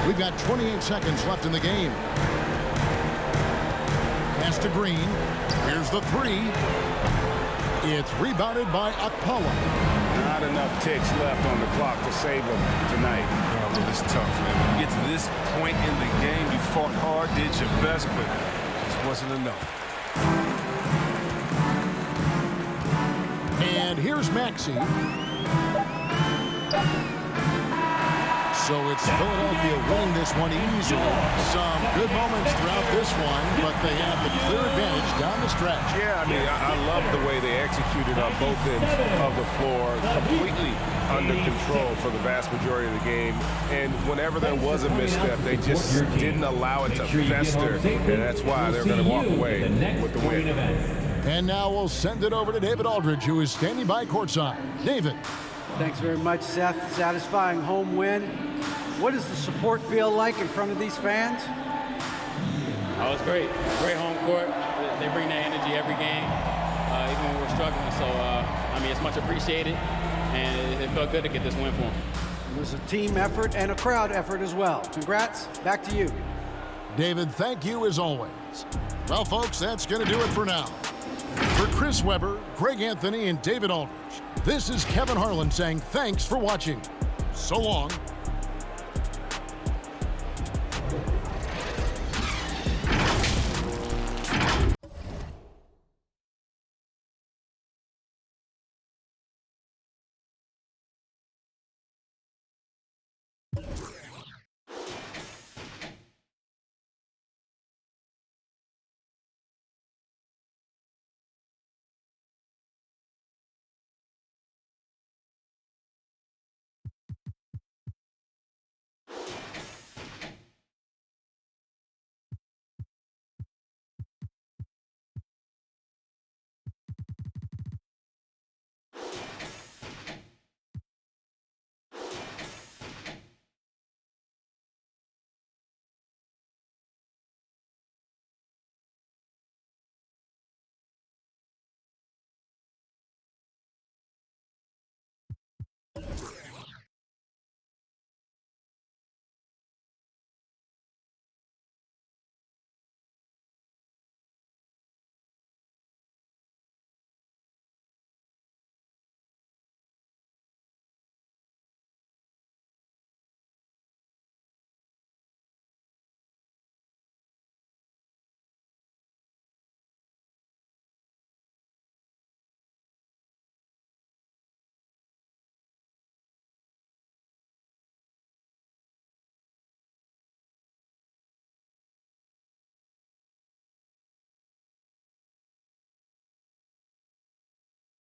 We've got 28 seconds left in the game. Pass to Green. Here's the three. It's rebounded by Akpala.
Not enough ticks left on the clock to save them tonight.
Oh, well, it's tough, man. When you get to this point in the game, you fought hard, did your best, but it just wasn't enough.
And here's Maxey. So it's Philadelphia winning this one easily. Some good moments throughout this one, but they have the clear advantage down the stretch.
Yeah, I mean, I love the way they executed on both ends of the floor, completely under control for the vast majority of the game. And whenever there was a misstep, they just didn't allow it to fester, and that's why they're going to walk away with the win.
And now we'll send it over to David Aldridge, who is standing by courtside. David.
Thanks very much, Seth. Satisfying home win. What does the support feel like in front of these fans?
Oh, it's great. Great home court. They bring that energy every game, even when we're struggling. So, I mean, it's much appreciated, and it felt good to get this win for them.
It was a team effort and a crowd effort as well. Congrats. Back to you.
David, thank you as always. Well, folks, that's going to do it for now. For Chris Webber, Greg Anthony, and David Aldridge, this is Kevin Harlan saying thanks for watching. So long.